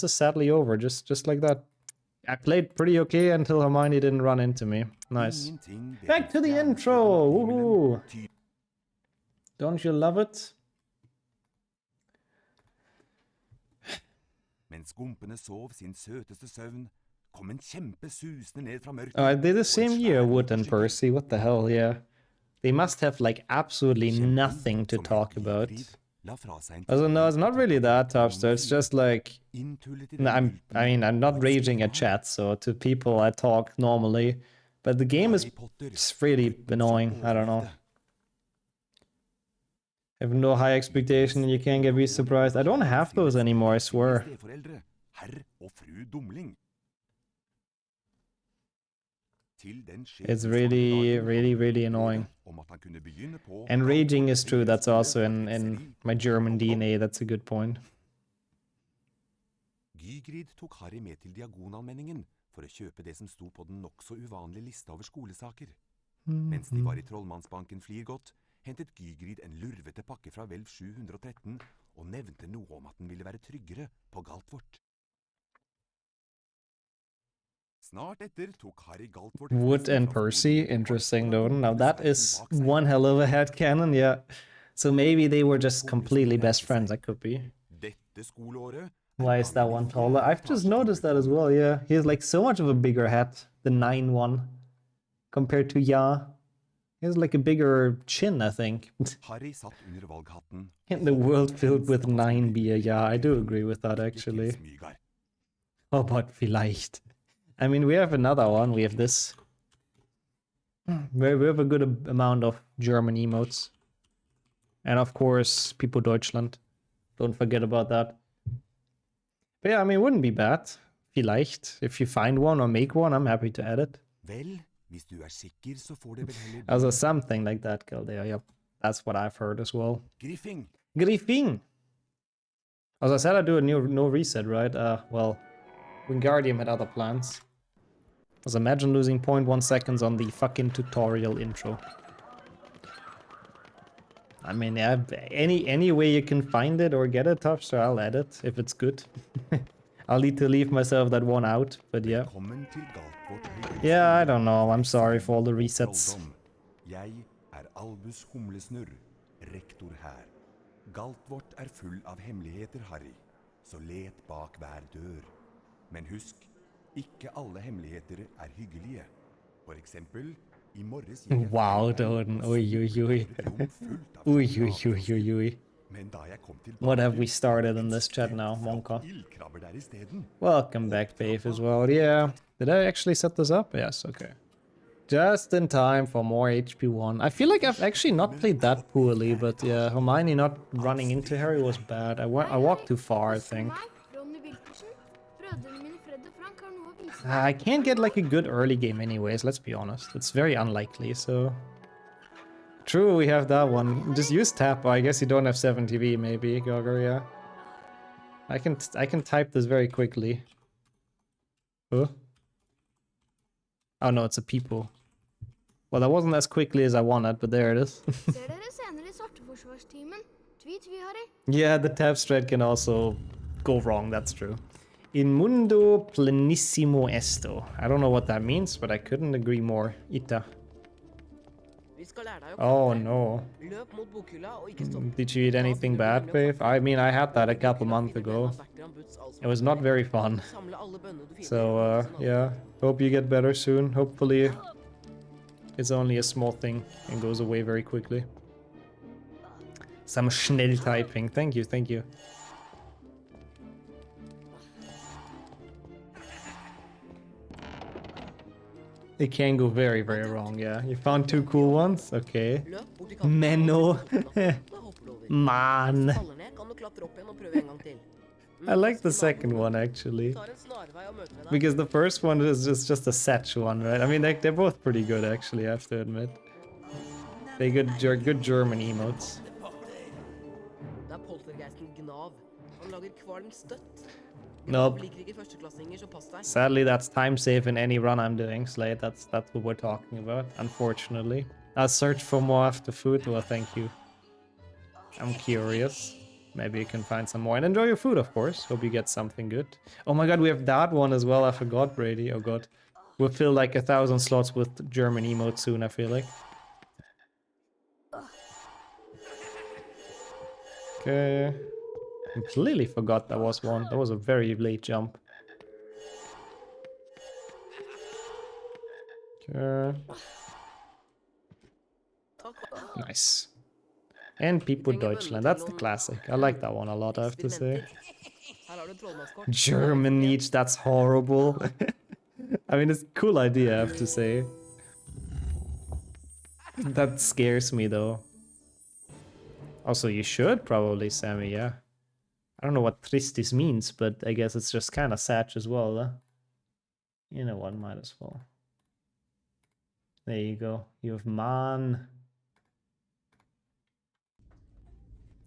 this is sadly over, just like that. I played pretty okay until Hermione didn't run into me. Nice. Back to the intro! Woohoo! Don't you love it? Mens gompene sov sin søteste søvn, kom en kjempe susende ned fra mørket. They're the same year, Wood and Percy. What the hell, yeah. They must have like absolutely nothing to talk about. Also, no, it's not really that tough, so it's just like I'm not raging at chat, so to people I talk normally, but the game is really annoying. I don't know. Have no high expectation and you can't get me surprised. I don't have those anymore, I swear. It's really annoying. And raging is true, that's also in my German DNA, that's a good point. Gygrid tok Harry med til Diagonalmenningen for å kjøpe det som sto på den nok så uvanlige lista over skolesaker. Mens de var i Trollmannsbanken Flirgodt, hentet Gygrid en lurvete pakke fra Hvelv 713 og nevnte noe om at den ville være tryggere på Galtvort. Snart etter tok Harry Galtvort... Wood and Percy, interesting though. Now that is one hell of a headcanon, yeah. So maybe they were just completely best friends, that could be. Why is that one taller? I've just noticed that as well, yeah. He has like so much of a bigger head, the 9-1, compared to Ya. He has like a bigger chin, I think. In the world filled with 9 beer, yeah, I do agree with that actually. How about vielleicht? I mean, we have another one, we have this. We have a good amount of German emotes. And of course, People Deutschland. Don't forget about that. But yeah, I mean, it wouldn't be bad. Vielleicht. If you find one or make one, I'm happy to add it. Also something like that, Galdea, yep. That's what I've heard as well. Griffing! As I said, I do a no reset, right? Well, Wingardium had other plans. Because imagine losing 0.1 seconds on the fucking tutorial intro. I mean, yeah, any way you can find it or get it, Topster, I'll add it if it's good. I'll need to leave myself that one out, but yeah. Yeah, I don't know. I'm sorry for all the resets. Jeg Albus Humlesnurr, rektor her. Galtvort full av hemmeligheter, Harry. Så let bak hver dør. Men husk, ikke alle hemmeligheter hyggelige. For eksempel, i morges wow, Doden. Oi. Oi. What have we started in this chat now, Monka? Welcome back, Babe, as well. Yeah. Did I actually set this up? Yes, okay. Just in time for more HP1. I feel like I've actually not played that poorly, but yeah, Hermione not running into Harry was bad. I walked too far, I think. I can't get like a good early game anyways, let's be honest. It's very unlikely, so... True, we have that one. Just use tap. I guess you don't have 7 TV, maybe, Gogger, yeah. I can type this very quickly. Huh? Oh no, it's a people. Well, that wasn't as quickly as I wanted, but there it is. Yeah, the tab strat can also go wrong, that's true. In mundo plenissimo esto. I don't know what that means, but I couldn't agree more. Ita. Oh no. Did you eat anything bad, babe? I mean, I had that a couple months ago. It was not very fun. So, yeah. Hope you get better soon. Hopefully it's only a small thing and goes away very quickly. Some schnell typing. Thank you. It can go very, very wrong, yeah. You found 2 cool ones? Okay. Menno. Man. I like the second one, actually. Because the first one is just a Satch one, right? I mean, they're both pretty good, actually, I have to admit. They're good German emotes. Nope. Sadly, that's time save in any run I'm doing, Slade. That's what we're talking about, unfortunately. I'll search for more after food. Well, thank you. I'm curious. maybe you can find some more. And enjoy your food, of course. Hope you get something good. Oh my god, we have that one as well. I forgot, Brady. Oh god. We'll fill like 1,000 slots with German emotes soon, I feel like. Okay. Completely forgot that was one. That was a very late jump. Okay. Nice. And People Deutschland. That's the classic. I like that one a lot, I have to say. German niche, that's horrible. I mean, it's a cool idea, I have to say. That scares me, though. Also, you should probably, Sammy, yeah. I don't know what tristis means, but I guess it's just kind of sad as well, huh? You know what, might as well. There you go. You have Man.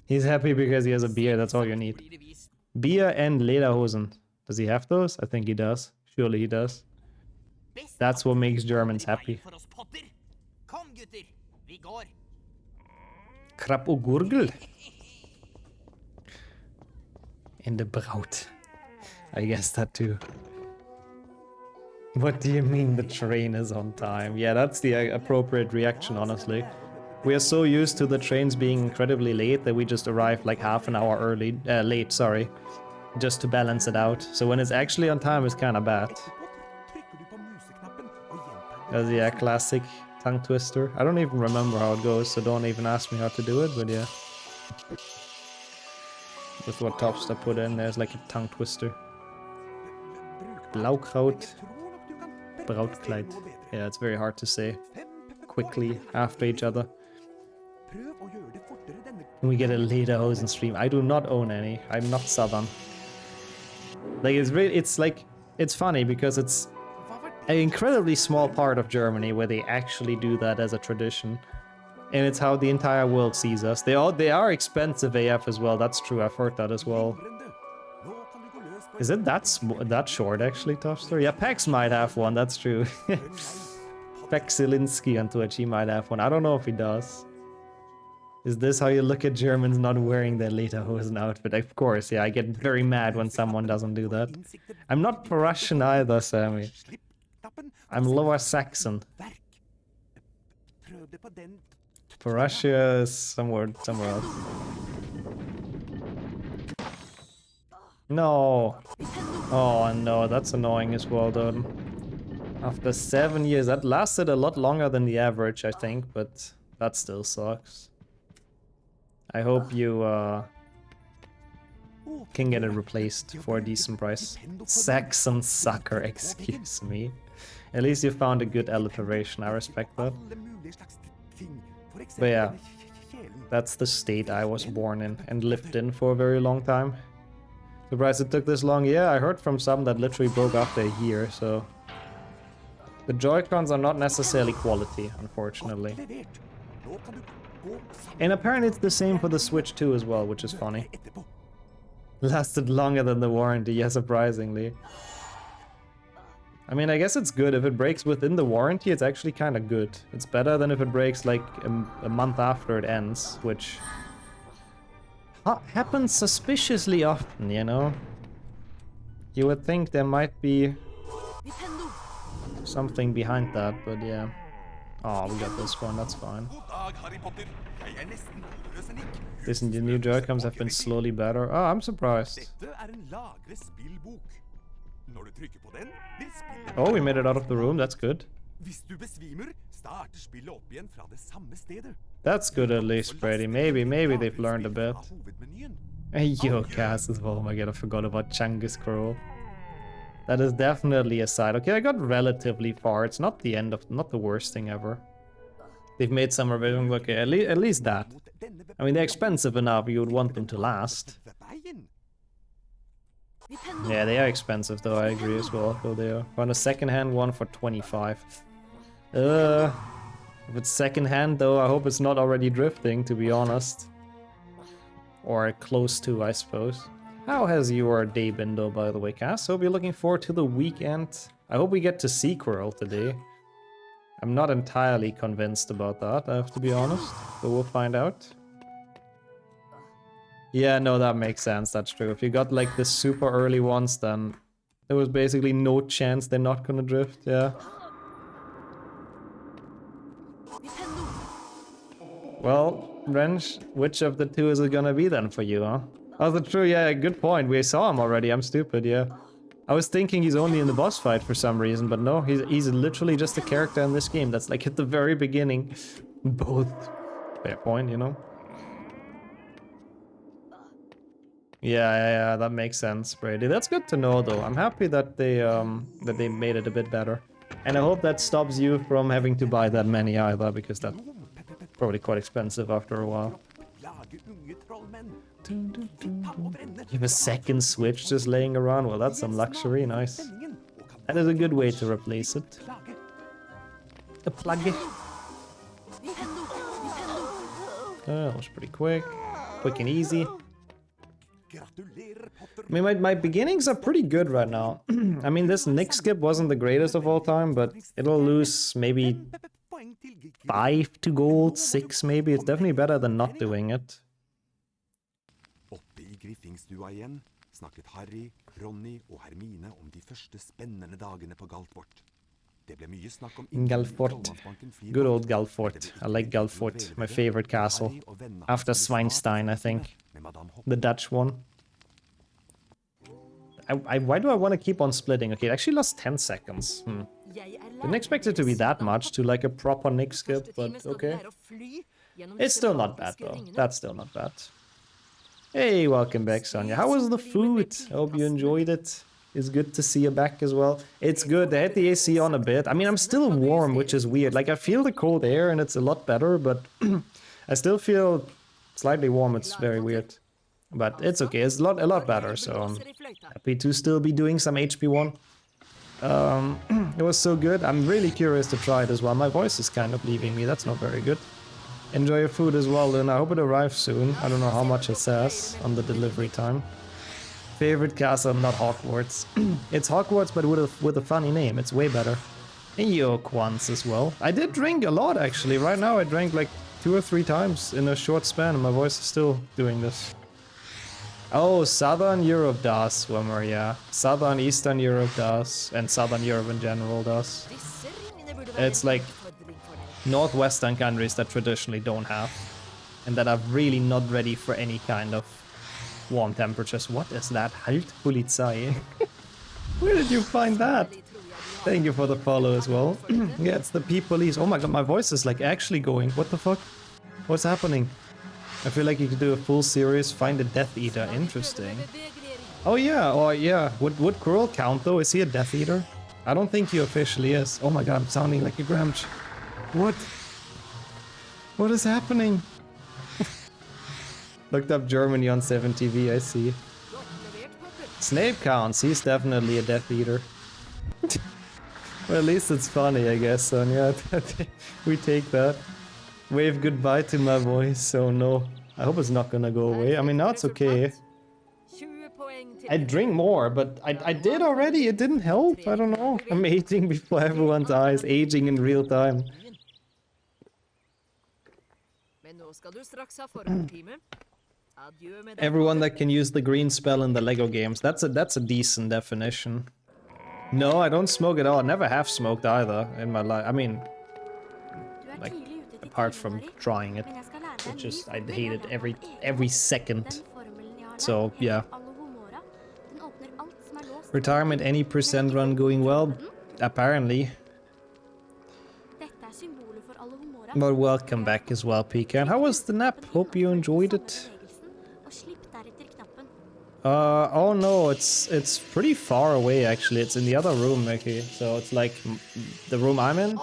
He's happy because he has a beer, that's all you need. Beer and lederhosen. Does he have those? I think he does. Surely he does. That's what makes Germans happy. Krab og Gurgel. And the Braut. I guess that too. What do you mean the train is on time? Yeah, that's the appropriate reaction, honestly. We are so used to the trains being incredibly late that we just arrive like half an hour late, sorry. Just to balance it out. So when it's actually on time, it's kind of bad. That's, yeah, classic tongue twister. I don't even remember how it goes, so don't even ask me how to do it, but yeah. With what tops I put in, there's like a tongue twister. Blaukraut, Brautkleid. Yeah, it's very hard to say quickly after each other. Can we get a lederhosen stream? I do not own any. I'm not Southern. Like, it's funny because it's an incredibly small part of Germany where they actually do that as a tradition. And it's how the entire world sees us. They are expensive AF as well. That's true. I've heard that as well. Is it that short actually, Topster? Yeah, Pax might have one. That's true. Pax Zielinski on Twitch, he might have one. I don't know if he does. Is this how you look at Germans not wearing their lederhosen outfit? Of course, yeah. I get very mad when someone doesn't do that. I'm not Prussian either, Sammy. I'm Lower Saxon. Prussia is somewhere else. No. Oh no, that's annoying as well, though. After 7 years, that lasted a lot longer than the average, I think, but that still sucks. I hope you can get it replaced for a decent price. Saxon sucker, excuse me. At least you found a good alliteration, I respect that. But yeah, that's the state I was born in and lived in for a very long time. Surprised it took this long. Yeah, I heard from some that literally broke after a year, so... The Joy-Cons are not necessarily quality, unfortunately. And apparently it's the same for the Switch 2 as well, which is funny. Lasted longer than the warranty, yeah, surprisingly. I mean, I guess it's good. If it breaks within the warranty, it's actually kind of good. It's better than if it breaks like a month after it ends, which happens suspiciously often, you know? You would think there might be something behind that, but yeah. Oh, we got this one, that's fine. Listen, the new Joy-Cons have been slowly better. Oh, I'm surprised. Oh, we made it out of the room, that's good. That's good at least, Brady. Maybe they've learned a bit. Hey, yo, Cass as well. Oh my god, I forgot about Chungus Scroll. That is definitely a side. Okay, I got relatively far. It's not the end of, not the worst thing ever. They've made some revisions. Okay, at least that. I mean, they're expensive enough. You would want them to last. Yeah, they are expensive though. I agree as well. So they are. Found a second-hand one for 25. If it's second-hand though, I hope it's not already drifting. To be honest, or close to, I suppose. How has your day been though, by the way, Cass? Hope you're looking forward to the weekend. I hope we get to see Quirrell today. I'm not entirely convinced about that, I have to be honest, but we'll find out. Yeah, no, that makes sense. That's true. If you got like the super early ones, then there was basically no chance they're not gonna drift. Yeah. Well, Wrench, which of the two is it gonna be then for you, huh? Oh, that's true. Yeah, good point. We saw him already. I'm stupid. Yeah. I was thinking he's only in the boss fight for some reason, but no, he's literally just a character in this game. That's like at the very beginning. Both. Fair point, you know? Yeah, that makes sense, Brady. That's good to know, though. I'm happy that they made it a bit better. And I hope that stops you from having to buy that many either, because that's probably quite expensive after a while. You have a second Switch just laying around? Well, that's some luxury, nice. That is a good way to replace it. A plug. That was pretty quick. Quick and easy. I mean, my beginnings are pretty good right now. I mean, this Nick skip wasn't the greatest of all time, but it'll lose maybe 5 to gold, 6 maybe. It's definitely better than not doing it. Oppe I griffingstua igjen snakket Harry, Ronny og Hermine om de første spennende dagene på Galtvort. Det ble mye snakk om Galfort. Good old Galfort. I like Galfort. My favorite castle. After Sweinstein, I think. The Dutch one. Why do I want to keep on splitting? Okay, it actually lost 10 seconds. Didn't expect it to be that much to like a proper Nick skip, but okay. It's still not bad though. That's still not bad. Hey, welcome back, Sonia. How was the food? I hope you enjoyed it. It's good to see you back as well. It's good. They had the AC on a bit. I mean, I'm still warm, which is weird. Like, I feel the cold air and it's a lot better, but I still feel slightly warm. It's very weird. But it's okay. It's a lot better, so I'm happy to still be doing some HP1. It was so good. I'm really curious to try it as well. My voice is kind of leaving me. That's not very good. Enjoy your food as well, and I hope it arrives soon. I don't know how much it says on the delivery time. Favorite castle, not Hogwarts. It's Hogwarts, but with a funny name. It's way better. And York once as well. I did drink a lot, actually. Right now I drank like 2 or 3 times in a short span, and my voice is still doing this. Oh, Southern Europe does, Swimmer, yeah. Southern, Eastern Europe does, and Southern Europe in general does. It's like Northwestern countries that traditionally don't have, and that are really not ready for any kind of warm temperatures. What is that? Halt Polizei. Where did you find that? Thank you for the follow as well. Yeah, it's the P-Police. Oh my god, my voice is like actually going. What the fuck? What's happening? I feel like you could do a full series, find a Death Eater. Interesting. Oh yeah, or yeah. Would Quirrell count though? Is he a Death Eater? I don't think he officially is. Oh my god, I'm sounding like a Gramch. What? What is happening? Looked up Germany on 7TV, I see. Snape counts, he's definitely a Death Eater. Well, at least it's funny, I guess, Sonia. We take that. Wave goodbye to my voice, oh no. I hope it's not gonna go away. I mean, now it's okay. I'd drink more, but I did already, it didn't help, I don't know. I'm aging before everyone dies, aging in real time. Everyone that can use the green spell in the Lego games, that's a decent definition. No, I don't smoke at all, I never have smoked either in my life. I mean, like, apart from trying it, which is, I hate it every second. So, yeah. Retirement, any percent run going well? Apparently. But welcome back as well, Pika. And how was the nap? Hope you enjoyed it. Oh no, it's pretty far away actually. It's in the other room, okay. So it's like the room I'm in.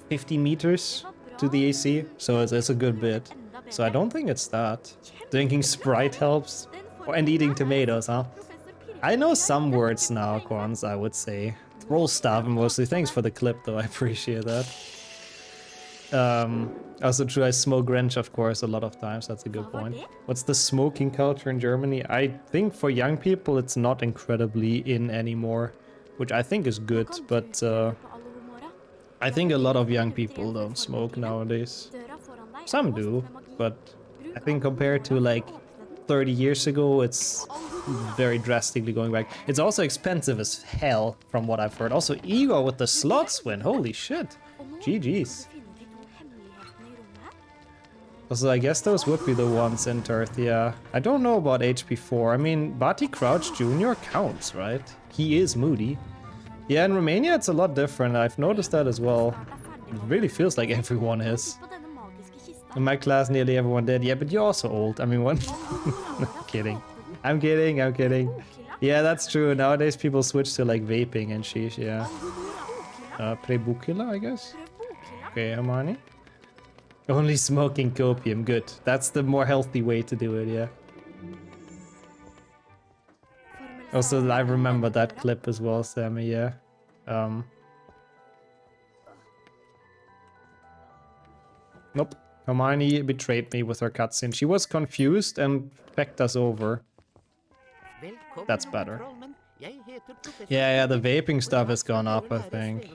50 meters to the AC, so it's a good bit. So I don't think it's that. Drinking Sprite helps. And eating tomatoes, huh? I know some words now, Corns, I would say. Roll stuff mostly. Thanks for the clip though, I appreciate that. Also true, I smoke Grinch, of course, a lot of times. That's a good point. What's the smoking culture in Germany? I think for young people it's not incredibly in anymore, which I think is good, but I think a lot of young people don't smoke nowadays. Some do, but I think compared to like 30 years ago, it's very drastically going back. It's also expensive as hell from what I've heard. Also, Igor with the slots win. Holy shit. GG's. Also, I guess those would be the ones in Earth, yeah. I don't know about HP4. I mean, Barty Crouch Jr. counts, right? He is moody. Yeah, in Romania it's a lot different. I've noticed that as well. It really feels like everyone is. In my class, nearly everyone did. Yeah, but you're also old. I mean, what? I'm kidding. I'm kidding. Yeah, that's true. Nowadays people switch to like vaping and sheesh, yeah. Prebukula, I guess? Okay, Hermione. Only smoking copium, good. That's the more healthy way to do it, yeah. Also, I remember that clip as well, Sammy, yeah. Nope. Hermione betrayed me with her cutscene. She was confused and pecked us over. That's better. Yeah, the vaping stuff has gone up, I think.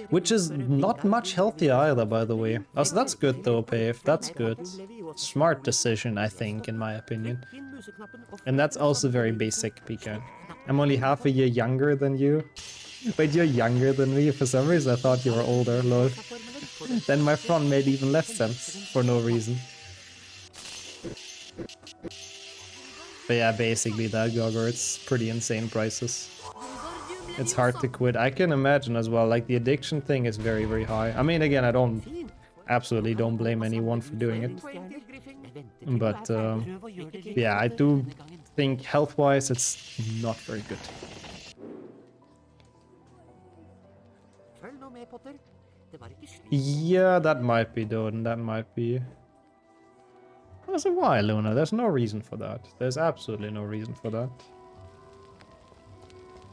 Which is not much healthier either, by the way. Also, that's good though, Pave. That's good. Smart decision, I think, in my opinion. And that's also very basic, Pika. I'm only half a year younger than you. Wait, you're younger than me? For some reason I thought you were older, lol. Then my front made even less sense, for no reason. But yeah, basically that, Gogor, it's pretty insane prices. It's hard to quit. I can imagine as well, like the addiction thing is very, very high. I mean, again, I absolutely don't blame anyone for doing it. But yeah, I do think health-wise it's not very good. Yeah, that might be, Doden, that might be. That's a why, Luna. There's no reason for that. There's absolutely no reason for that.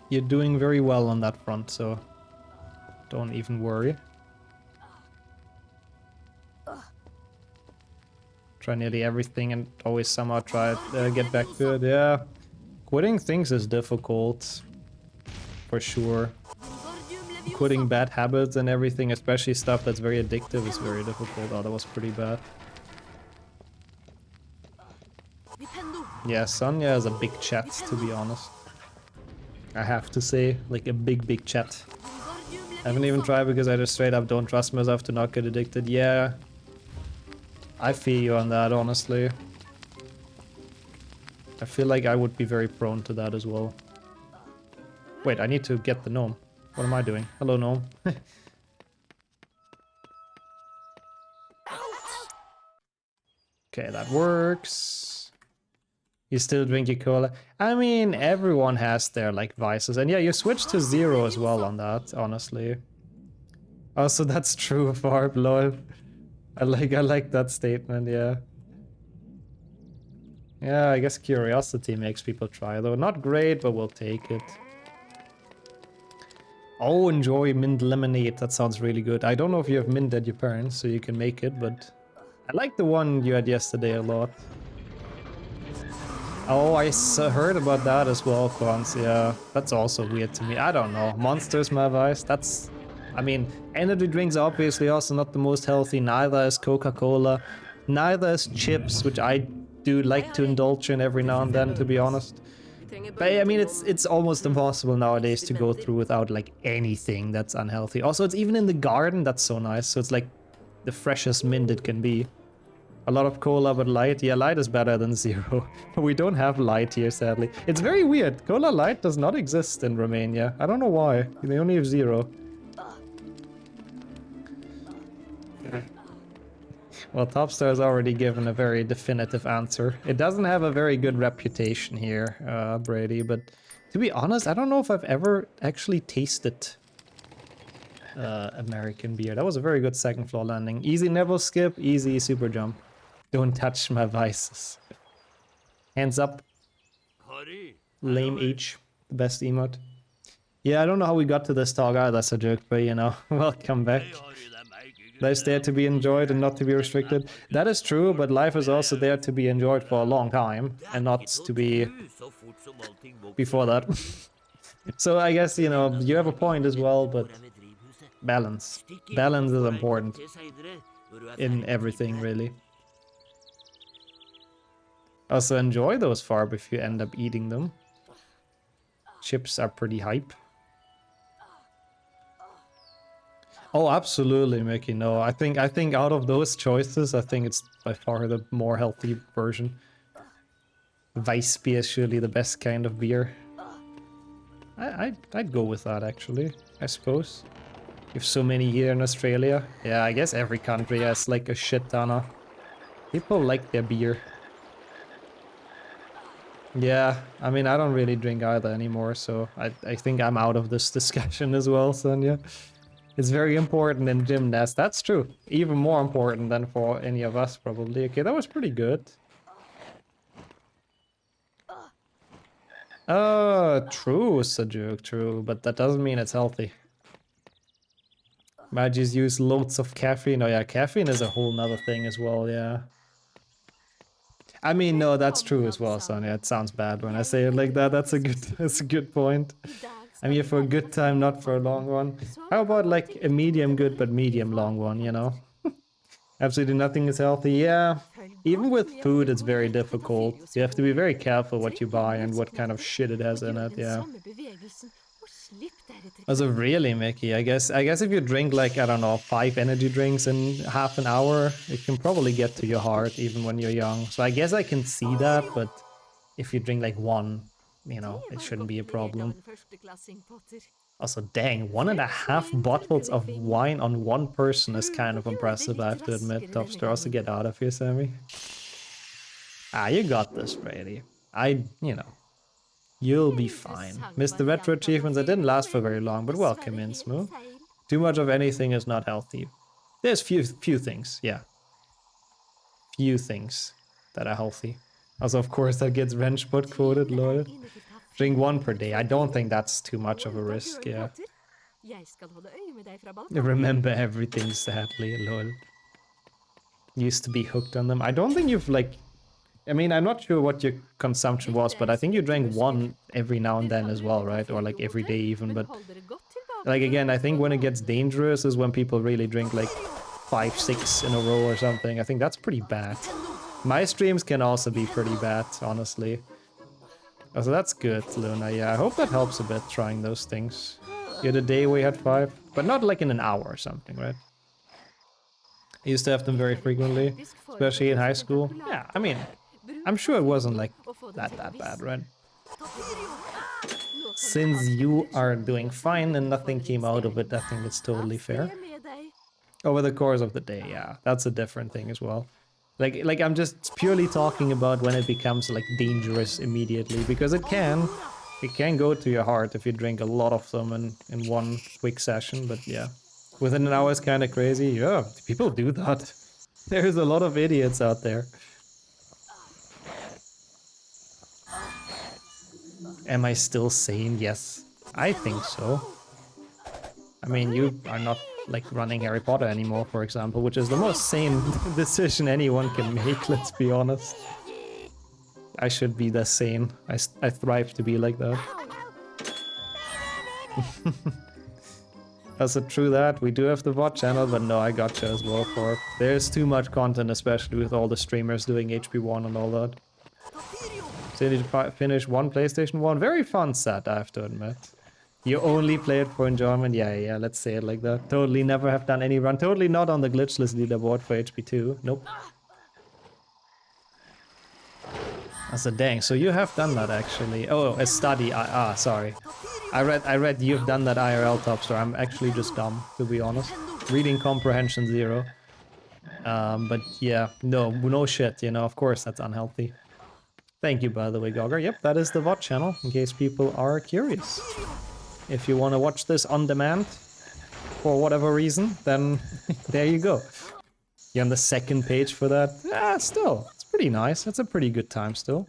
You're doing very well on that front, so don't even worry. Try nearly everything and always somehow try to get back to it. Yeah, quitting things is difficult, for sure. Quitting bad habits and everything, especially stuff that's very addictive, is very difficult. Oh, that was pretty bad. Yeah, Sonya is a big chat, to be honest. I have to say, like a big chat. I haven't even tried because I just straight up don't trust myself to not get addicted. Yeah, I feel you on that, honestly. I feel like I would be very prone to that as well. Wait, I need to get the gnome. What am I doing? Hello, gnome. Okay, that works. You still drink your cola? I mean, everyone has their, like, vices. And yeah, you switch to 0 as well on that, honestly. Also, that's true, Farb, lol. I like that statement, yeah. Yeah, I guess curiosity makes people try, though. Not great, but we'll take it. Oh, enjoy mint lemonade. That sounds really good. I don't know if you have mint at your parents, so you can make it, but I like the one you had yesterday a lot. Oh, I heard about that as well, Quans. Yeah, that's also weird to me. I don't know. Monsters, my advice. That's... I mean, energy drinks are obviously also not the most healthy. Neither is Coca-Cola. Neither is chips, which I do like to indulge in every now and then, to be honest. But I mean, it's almost impossible nowadays to go through without, like, anything that's unhealthy. Also, it's even in the garden. That's so nice. So it's like the freshest mint it can be. A lot of cola, but light. Yeah, light is better than 0. We don't have light here, sadly. It's very weird. Cola light does not exist in Romania. I don't know why. They only have 0. Well, Topstar has already given a very definitive answer. It doesn't have a very good reputation here, Brady, but to be honest, I don't know if I've ever actually tasted American beer. That was a very good second floor landing. Easy never skip, easy super jump. Don't touch my vices. Hands up. Lame H, the best emote. Yeah, I don't know how we got to this talk either, Sajuk, but you know, welcome back. Life's there to be enjoyed and not to be restricted. That is true, but life is also there to be enjoyed for a long time and not to be before that. So I guess, you know, you have a point as well, but balance. Balance is important. in everything, really. Also, enjoy those farb if you end up eating them. Chips are pretty hype. Oh, absolutely, Mickey. No, I think out of those choices, I think it's by far the more healthy version. Weiss beer is surely the best kind of beer. I'd go with that, actually, I suppose. You have so many here in Australia. Yeah, I guess every country has like a shit ton of... People like their beer. Yeah, I mean, I don't really drink either anymore, so I think I'm out of this discussion as well, Sonia. It's very important in gymnast. That's true. Even more important than for any of us, probably. Okay, that was pretty good. True, Sajuk, true. But that doesn't mean it's healthy. Might just use loads of caffeine. Oh yeah, caffeine is a whole nother thing as well, yeah. I mean, no, that's true as well, Sonia. It sounds bad when I say it like that. That's a good point. I'm here for a good time, not for a long one. How about like a medium good but medium long one, you know? Absolutely nothing is healthy. Yeah, even with food, it's very difficult. You have to be very careful what you buy and what kind of shit it has in it, yeah. Also, really, Mickey, I guess if you drink like, I don't know, 5 energy drinks in half an hour, it can probably get to your heart even when you're young. So I guess I can see that, but if you drink like 1, you know, it shouldn't be a problem. Also, dang, 1.5 bottles of wine on 1 person is kind of impressive, I have to admit. Topster, also get out of here, Sammy. Ah, you got this, Brady. You know, you'll be fine. Mr. Retro Achievements, it didn't last for very long, but welcome in, Smooth. Too much of anything is not healthy. There's few things, yeah. Few things that are healthy. Also, of course, that gets Wrenchbot quoted, lol. Drink 1 per day. I don't think that's too much of a risk, yeah. Remember everything, sadly, lol. Used to be hooked on them. I don't think you've, like... I mean, I'm not sure what your consumption was, but I think you drank 1 every now and then as well, right? Or, like, every day even, but... Like, again, I think when it gets dangerous is when people really drink, like, 5, 6 in a row or something. I think that's pretty bad. My streams can also be pretty bad, honestly. Oh, so that's good, Luna. Yeah, I hope that helps a bit, trying those things. You had a day where you had 5, but not like in an hour or something, right? I used to have them very frequently, especially in high school. Yeah, I mean, I'm sure it wasn't like that bad, right? Since you are doing fine and nothing came out of it, I think it's totally fair. Over the course of the day, yeah, that's a different thing as well. Like I'm just purely talking about when it becomes like dangerous immediately, because it can go to your heart if you drink a lot of them in 1 quick session, but yeah. Within an hour is kind of crazy. Yeah, people do that. There's a lot of idiots out there. Am I still sane? Yes, I think so. I mean, you are not like running Harry Potter anymore, for example, which is the most sane decision anyone can make, let's be honest. I should be that sane. I thrive to be like that. Also, true that, we do have the VOD channel, but no, I gotcha as well for... There's too much content, especially with all the streamers doing HP1 and all that. So you need to finish 1 PlayStation 1. Very fun set, I have to admit. You only play it for enjoyment? Yeah, let's say it like that. Totally never have done any run. Totally not on the glitchless leaderboard for HP2. Nope. Also, dang, so you have done that actually. Oh, a study. Sorry. I read you've done that IRL, Topster. I'm actually just dumb, to be honest. Reading comprehension 0. But yeah, no shit, you know, of course that's unhealthy. Thank you, by the way, Gogger. Yep, that is the VOD channel, in case people are curious. If you want to watch this on demand, for whatever reason, then there you go. You're on the 2nd page for that. Yeah, still, it's pretty nice. It's a pretty good time still.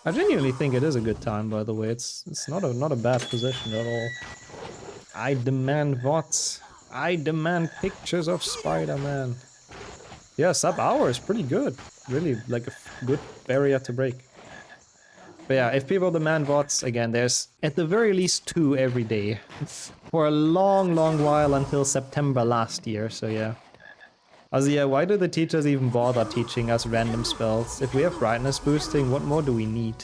I genuinely think it is a good time, by the way. It's not a bad position at all. I demand VODs. I demand pictures of Spider-Man. Yeah, sub-hour is pretty good. Really, like a good barrier to break. But yeah, if people demand VODs, again, there's at the very least 2 every day. For a long while until September last year, so yeah. Also yeah, why do the teachers even bother teaching us random spells? If we have brightness boosting, what more do we need?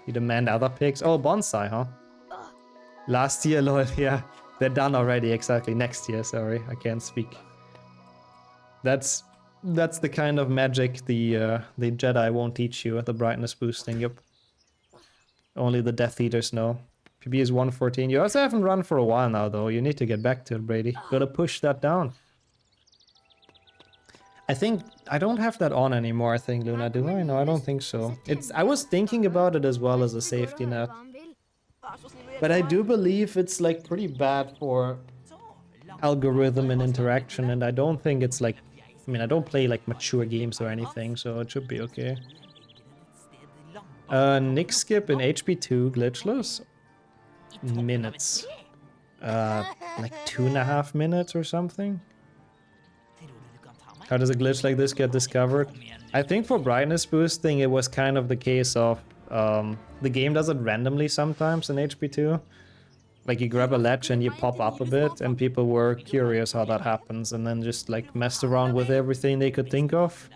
You demand other picks? Oh, bonsai, huh? Last year, Lord, yeah. They're done already, exactly. Next year, sorry, I can't speak. That's the kind of magic the Jedi won't teach you, the brightness boosting, yep. Only the Death Eaters know. PB is 114. You also haven't run for a while now, though. You need to get back to it, Brady. Gotta push that down. I think I don't have that on anymore, I think, Luna, do I? No, I don't think so. I was thinking about it as well as a safety net. But I do believe it's like pretty bad for algorithm and interaction, and I don't think it's like, I mean, I don't play like mature games or anything, so it should be okay. Nick skip in HP2 glitchless? Minutes. Like 2.5 minutes or something? How does a glitch like this get discovered? I think for brightness boosting, it was kind of the case of the game does it randomly sometimes in HP2. Like you grab a ledge and you pop up a bit, and people were curious how that happens, and then just like messed around with everything they could think of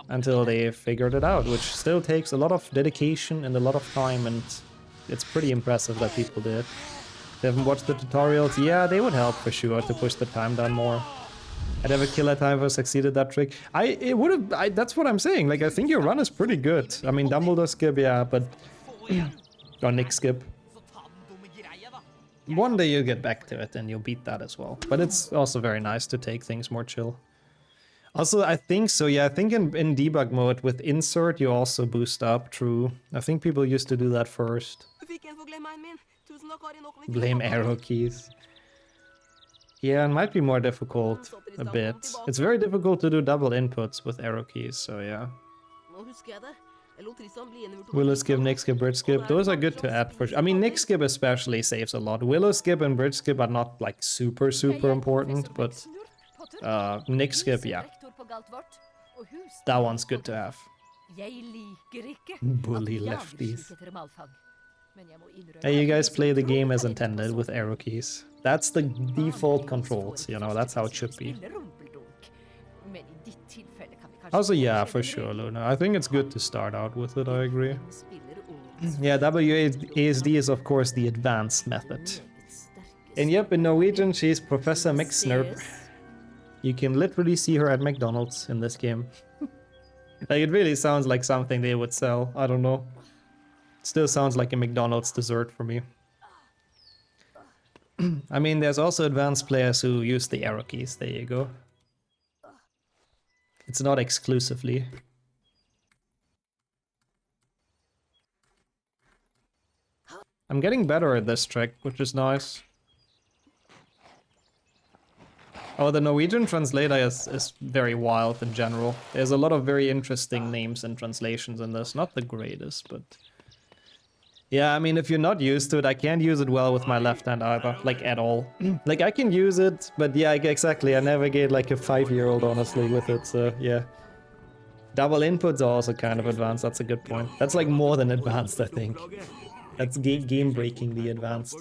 until they figured it out, which still takes a lot of dedication and a lot of time, and it's pretty impressive that people did. They haven't watched the tutorials? Yeah, they would help for sure to push the time down more. I'd have a killer time if I succeeded that trick. That's what I'm saying. Like, I think your run is pretty good. I mean, Dumbledore skip, yeah, but... or Nick skip. One day you'll get back to it and you'll beat that as well. But it's also very nice to take things more chill. Also, I think so, yeah, I think in debug mode with insert you also boost up, true. I think people used to do that first. Blame arrow keys. Yeah, it might be more difficult a bit. It's very difficult to do double inputs with arrow keys, so yeah. Willow skip, Nick skip, bridge skip, those are good to add for sure. I mean, Nick skip especially saves a lot. Willow skip and bridge skip are not like super important, but Nick skip, yeah. That one's good to have. Bully lefties. Hey, you guys play the game as intended with arrow keys. That's the default controls, you know, that's how it should be. Also, yeah, for sure, Luna. I think it's good to start out with it, I agree. Yeah, WASD is of course the advanced method. And yep, in Norwegian she's Professor McSnurp. You can literally see her at McDonald's in this game. Like, it really sounds like something they would sell, I don't know. Still sounds like a McDonald's dessert for me. I mean, there's also advanced players who use the arrow keys, there you go. It's not exclusively. I'm getting better at this trick, which is nice. Oh, the Norwegian translator is very wild in general. There's a lot of very interesting names and translations in this. Not the greatest, but... Yeah, I mean, if you're not used to it, I can't use it well with my left hand either, like at all. Like, I can use it, but yeah, exactly, I navigate like a 5-year-old, honestly, with it, so yeah. Double inputs are also kind of advanced, that's a good point. That's like more than advanced, I think. That's game-breaking, the advanced.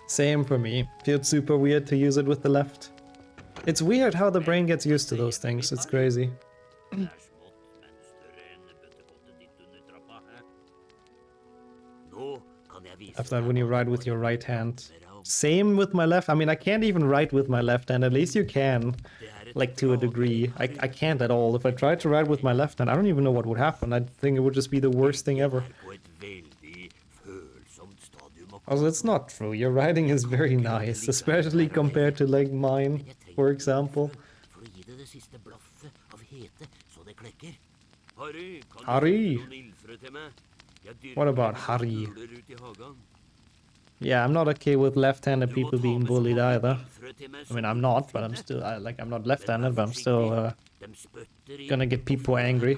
Same for me. Feels super weird to use it with the left. It's weird how the brain gets used to those things, it's crazy. After that, when you write with your right hand. Same with my left. I mean, I can't even write with my left hand. At least you can, like, to a degree. I can't at all. If I tried to write with my left hand, I don't even know what would happen. I think it would just be the worst thing ever. Also, it's not true. Your writing is very nice, especially compared to, like, mine, for example. Harry! What about Harry? Yeah, I'm not okay with left-handed people being bullied either. I mean, I'm not, but I'm still, I'm not left-handed, but I'm still gonna get people angry.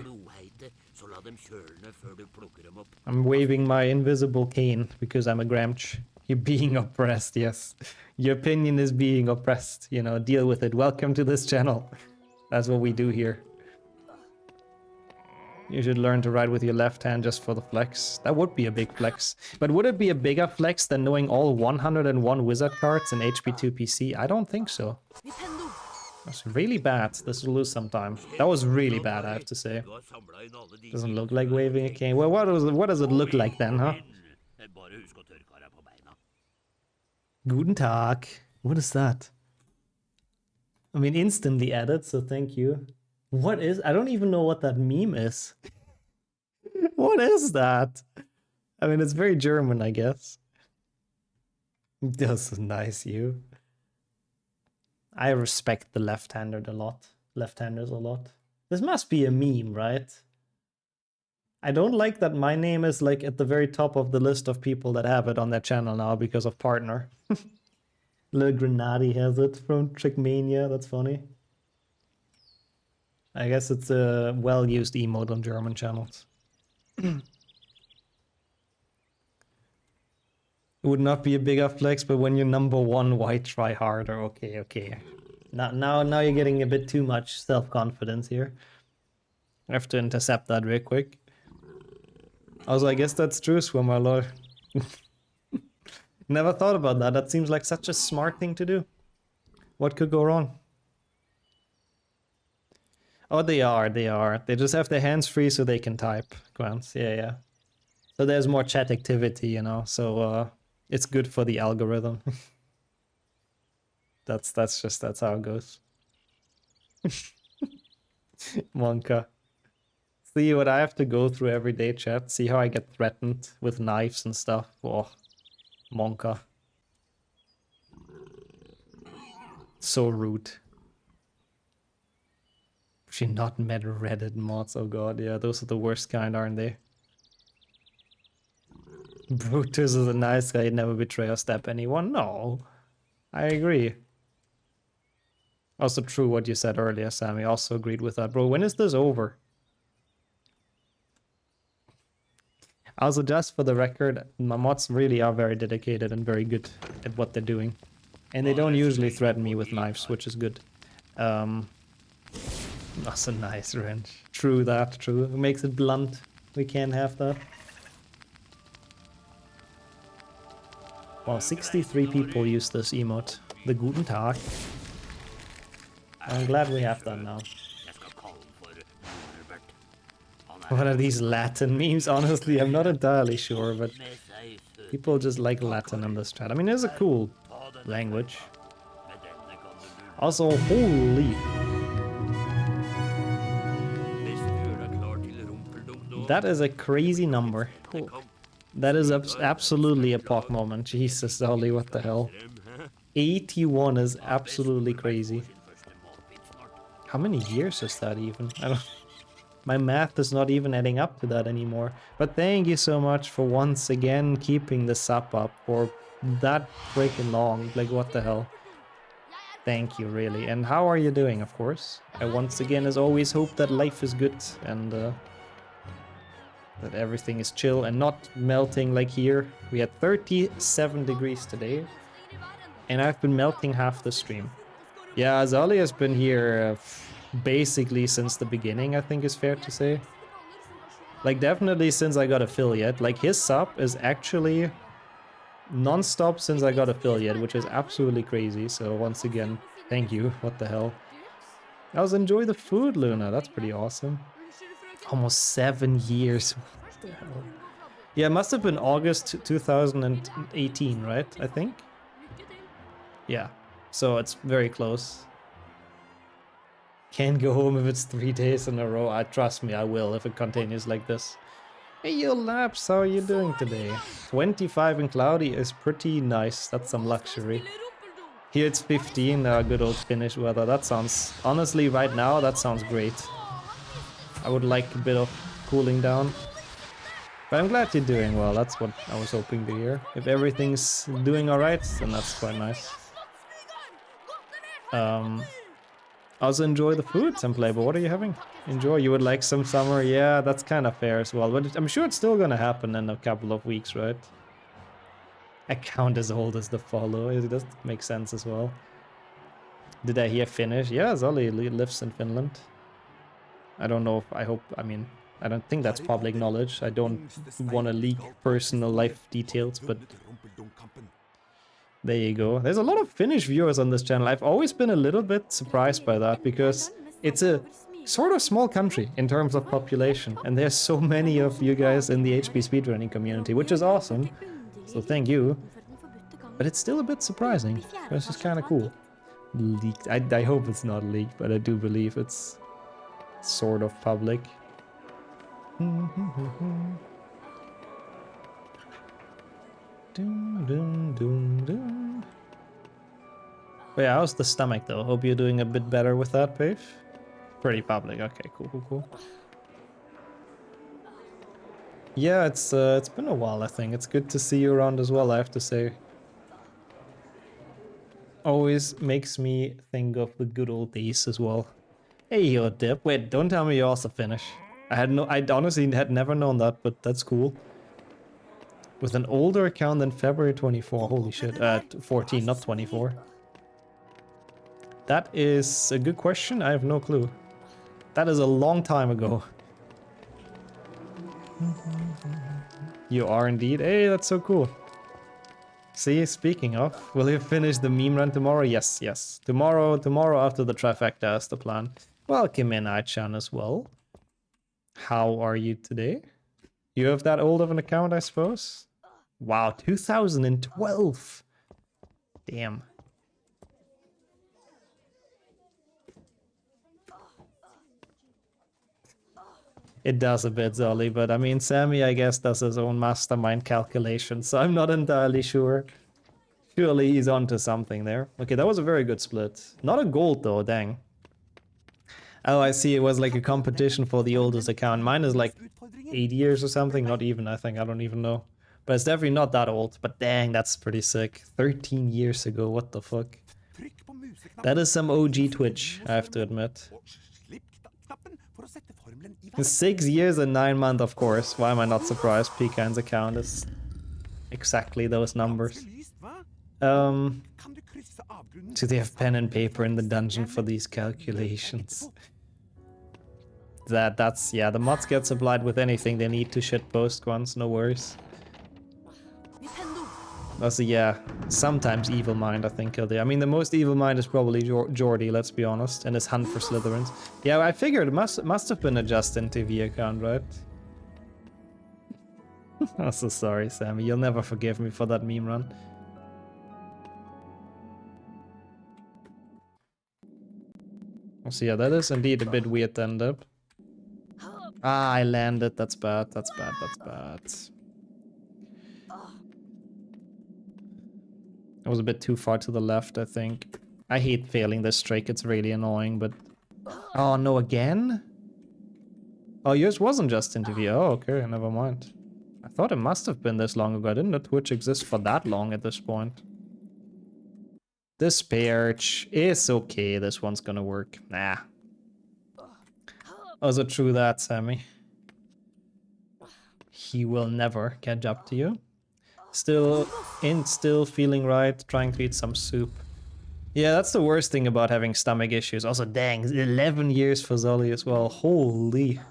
I'm waving my invisible cane because I'm a Gramch. You're being oppressed, yes. Your opinion is being oppressed, you know, deal with it. Welcome to this channel. That's what we do here. You should learn to ride with your left hand just for the flex. That would be a big flex. But would it be a bigger flex than knowing all 101 wizard cards in HP2 PC? I don't think so. That's really bad. This will lose some time. That was really bad, I have to say. Doesn't look like waving a cane. Well, what does it look like then, huh? Guten Tag. What is that? I mean, instantly added, so thank you. What is... I don't even know what that meme is. What is that? I mean, it's very German, I guess. That's nice, you. I respect the left-handers a lot. This must be a meme, right? I don't like that my name is like at the very top of the list of people that have it on their channel now because of partner. Little Grenadi has it from Trickmania, that's funny. I guess it's a well-used emote on German channels. It would not be a bigger flex, but when you're number one, why try harder? Okay. Now you're getting a bit too much self-confidence here. I have to intercept that real quick. Also, I guess that's true, Swimmer Lord. Never thought about that. That seems like such a smart thing to do. What could go wrong? Oh, they are. They just have their hands free so they can type. Grants, yeah. So there's more chat activity, you know, so it's good for the algorithm. That's how it goes. Monka. See what I have to go through every day, chat. See how I get threatened with knives and stuff. Oh, Monka. So rude. She not met Reddit mods. Oh god, yeah, those are the worst kind, aren't they? Brutus is a nice guy, he'd never betray or stab anyone. No, I agree. Also true what you said earlier, Sammy. Also agreed with that. Bro, when is this over? Also, just for the record, my mods really are very dedicated and very good at what they're doing. And they don't usually threaten me with knives, which is good. That's a nice wrench. True that, true. It makes it blunt. We can't have that. Wow, 63 people use this emote. The Guten Tag. I'm glad we have that now. What are these Latin memes? Honestly, I'm not entirely sure, but people just like Latin in this chat. I mean, it's a cool language. Also, holy... That is a crazy number. Oh. That is absolutely a POC moment. Jesus, Ollie, what the hell? 81 is absolutely crazy. How many years is that even? I don't... My math is not even adding up to that anymore. But thank you so much for once again keeping the sub up for that freaking long. Like, what the hell? Thank you, really. And how are you doing, of course? I once again, as always, hope that life is good and that everything is chill and not melting like here. We had 37 degrees today, and I've been melting half the stream. Yeah, Azali has been here basically since the beginning, I think is fair to say. Like, definitely since I got affiliate. Like, his sub is actually non-stop since I got affiliate, which is absolutely crazy. So once again, thank you. What the hell? I was enjoy the food, Luna. That's pretty awesome. Almost 7 years. What the hell? Yeah, it must have been August 2018, right? I think. Yeah, so it's very close. Can't go home if it's 3 days in a row. Trust me, I will if it continues like this. Hey, yo, Laps, how are you doing today? 25 and cloudy is pretty nice. That's some luxury. Here it's 15, good old Finnish weather. That sounds, honestly, right now, that sounds great. I would like a bit of cooling down. But I'm glad you're doing well. That's what I was hoping to hear. If everything's doing alright, then that's quite nice. Also enjoy the food, Semplay, but what are you having? Enjoy, you would like some summer? Yeah, that's kind of fair as well. But I'm sure it's still gonna happen in a couple of weeks, right? I count as old as the follow. It does make sense as well. Did I hear Finnish? Yeah, Zolly lives in Finland. I don't know if, I mean, I don't think that's public knowledge. I don't want to leak personal life details, but there you go. There's a lot of Finnish viewers on this channel. I've always been a little bit surprised by that because it's a sort of small country in terms of population, and there's so many of you guys in the HP speedrunning community, which is awesome. So thank you. But it's still a bit surprising. This is kind of cool. Leaked. I hope it's not leaked, but I do believe it's sort of public. But yeah, how's the stomach though? Hope you're doing a bit better with that, Pave. Pretty public. Okay, cool. Yeah, it's been a while, I think. It's good to see you around as well, I have to say. Always makes me think of the good old days as well. Hey, you're Dip. Wait, don't tell me you're also Finnish. I honestly had never known that, but that's cool. With an older account than February 24. Holy shit. 14, not 24. That is a good question. I have no clue. That is a long time ago. You are indeed. Hey, that's so cool. See, speaking of, will you finish the meme run tomorrow? Yes. Tomorrow after the trifecta is the plan. Welcome in, Aichan, as well. How are you today? You have that old of an account, I suppose? Wow, 2012. Damn. It does a bit, Zolly, but I mean, Sammy, I guess, does his own mastermind calculation, so I'm not entirely sure. Surely he's onto something there. Okay, that was a very good split. Not a gold, though, dang. Oh, I see, it was like a competition for the oldest account. Mine is like 8 years or something, not even, I think, I don't even know. But it's definitely not that old, but dang, that's pretty sick. 13 years ago, what the fuck? That is some OG Twitch, I have to admit. 6 years and 9 months, of course. Why am I not surprised? Pecan's account is exactly those numbers. Do they have pen and paper in the dungeon for these calculations? That's yeah, the mods get supplied with anything they need to shitpost once, no worries. Also, yeah, sometimes Evil Mind, I think, are there. I mean, the most evil mind is probably Jordy, let's be honest, and his hunt for Slytherins. Yeah, I figured it must have been a Justin TV account, right? I'm so sorry, Sammy. You'll never forgive me for that meme run. So yeah, that is indeed a bit weird to end up. Ah, I landed. That's bad. That's bad. I was a bit too far to the left, I think. I hate failing this streak. It's really annoying, but... Oh, no, again? Oh, yours wasn't just interview. Oh, okay, never mind. I thought it must have been this long ago. Didn't know Twitch exist for that long at this point. This Perch is okay. This one's gonna work. Nah. Also true that, Sammy. He will never catch up to you. Still feeling right, trying to eat some soup. Yeah, that's the worst thing about having stomach issues. Also, dang, 11 years for Zolly as well. Holy.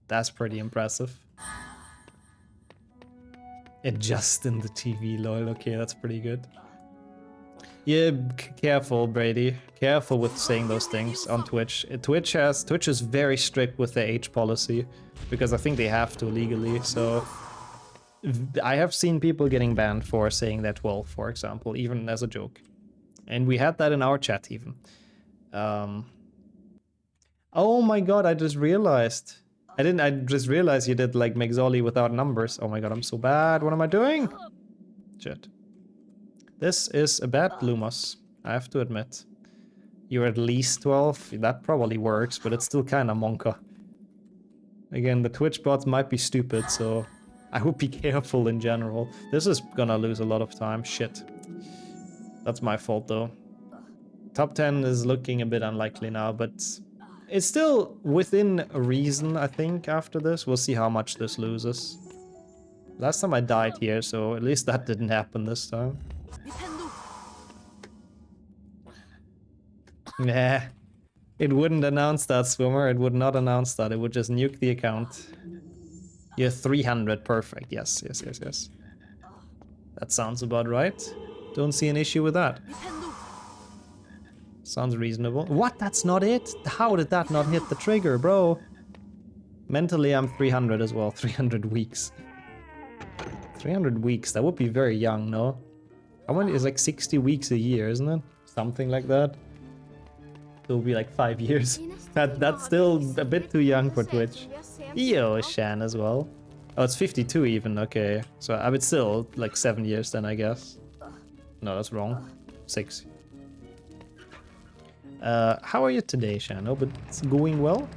That's pretty impressive. Adjust in the TV, lol. Okay, that's pretty good. Yeah, careful, Brady. Careful with saying those things on Twitch. Twitch is very strict with their age policy, because I think they have to legally, so... I have seen people getting banned for saying they're 12, for example, even as a joke. And we had that in our chat, even. Oh my god, I just realized. I just realized you did, like, Megzoli without numbers. Oh my god, I'm so bad. What am I doing? Shit. This is a bad Lumos, I have to admit. You're at least 12. That probably works, but it's still kind of monka. Again, the Twitch bots might be stupid, so I would be careful in general. This is gonna lose a lot of time. Shit. That's my fault, though. Top 10 is looking a bit unlikely now, but it's still within reason, I think, after this. We'll see how much this loses. Last time I died here, so at least that didn't happen this time. Nah. It wouldn't announce that, Swimmer. It would not announce that. It would just nuke the account. You're 300. Perfect. Yes, yes, yes, yes. That sounds about right. Don't see an issue with that. Sounds reasonable. What? That's not it? How did that not hit the trigger, bro? Mentally, I'm 300 as well. 300 weeks. 300 weeks. That would be very young, no? How many? It's like 60 weeks a year, isn't it? Something like that. It will be like 5 years. That's still a bit too young for Twitch. Yo, Shan as well. Oh, it's 52 even. Okay. So I would still like 7 years then, I guess. No, that's wrong. 6. How are you today, Shan? Hope it's going well.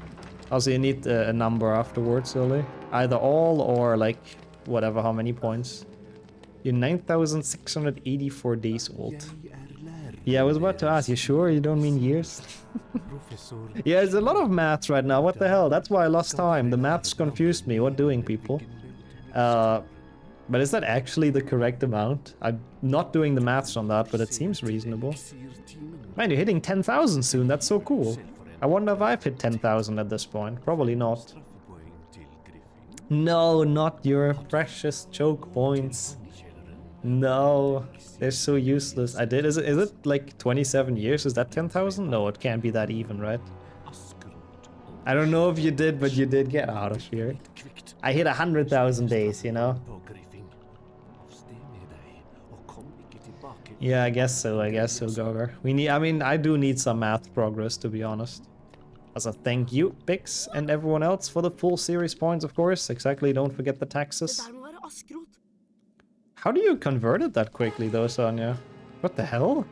Also, you need a number afterwards, Oli. Either all or like whatever, how many points. You're 9,684 days old. Yeah, I was about to ask, you sure you don't mean years? Yeah, there's a lot of maths right now, what the hell? That's why I lost time. The maths confused me. What doing, people? But is that actually the correct amount? I'm not doing the maths on that, but it seems reasonable. Man, you're hitting 10,000 soon. That's so cool. I wonder if I've hit 10,000 at this point. Probably not. No, not your precious choke points. No, they're so useless. I did. Is it like 27 years? Is that 10,000? No, it can't be that even, right? I don't know if you did, but you did get out of here. I hit 100,000 days, you know? Yeah, I guess so, Gogger. I mean, I do need some math progress, to be honest. As a thank you, Pix, and everyone else for the full series points, of course. Exactly, don't forget the taxes. How do you convert it that quickly, though, Sonia? What the hell?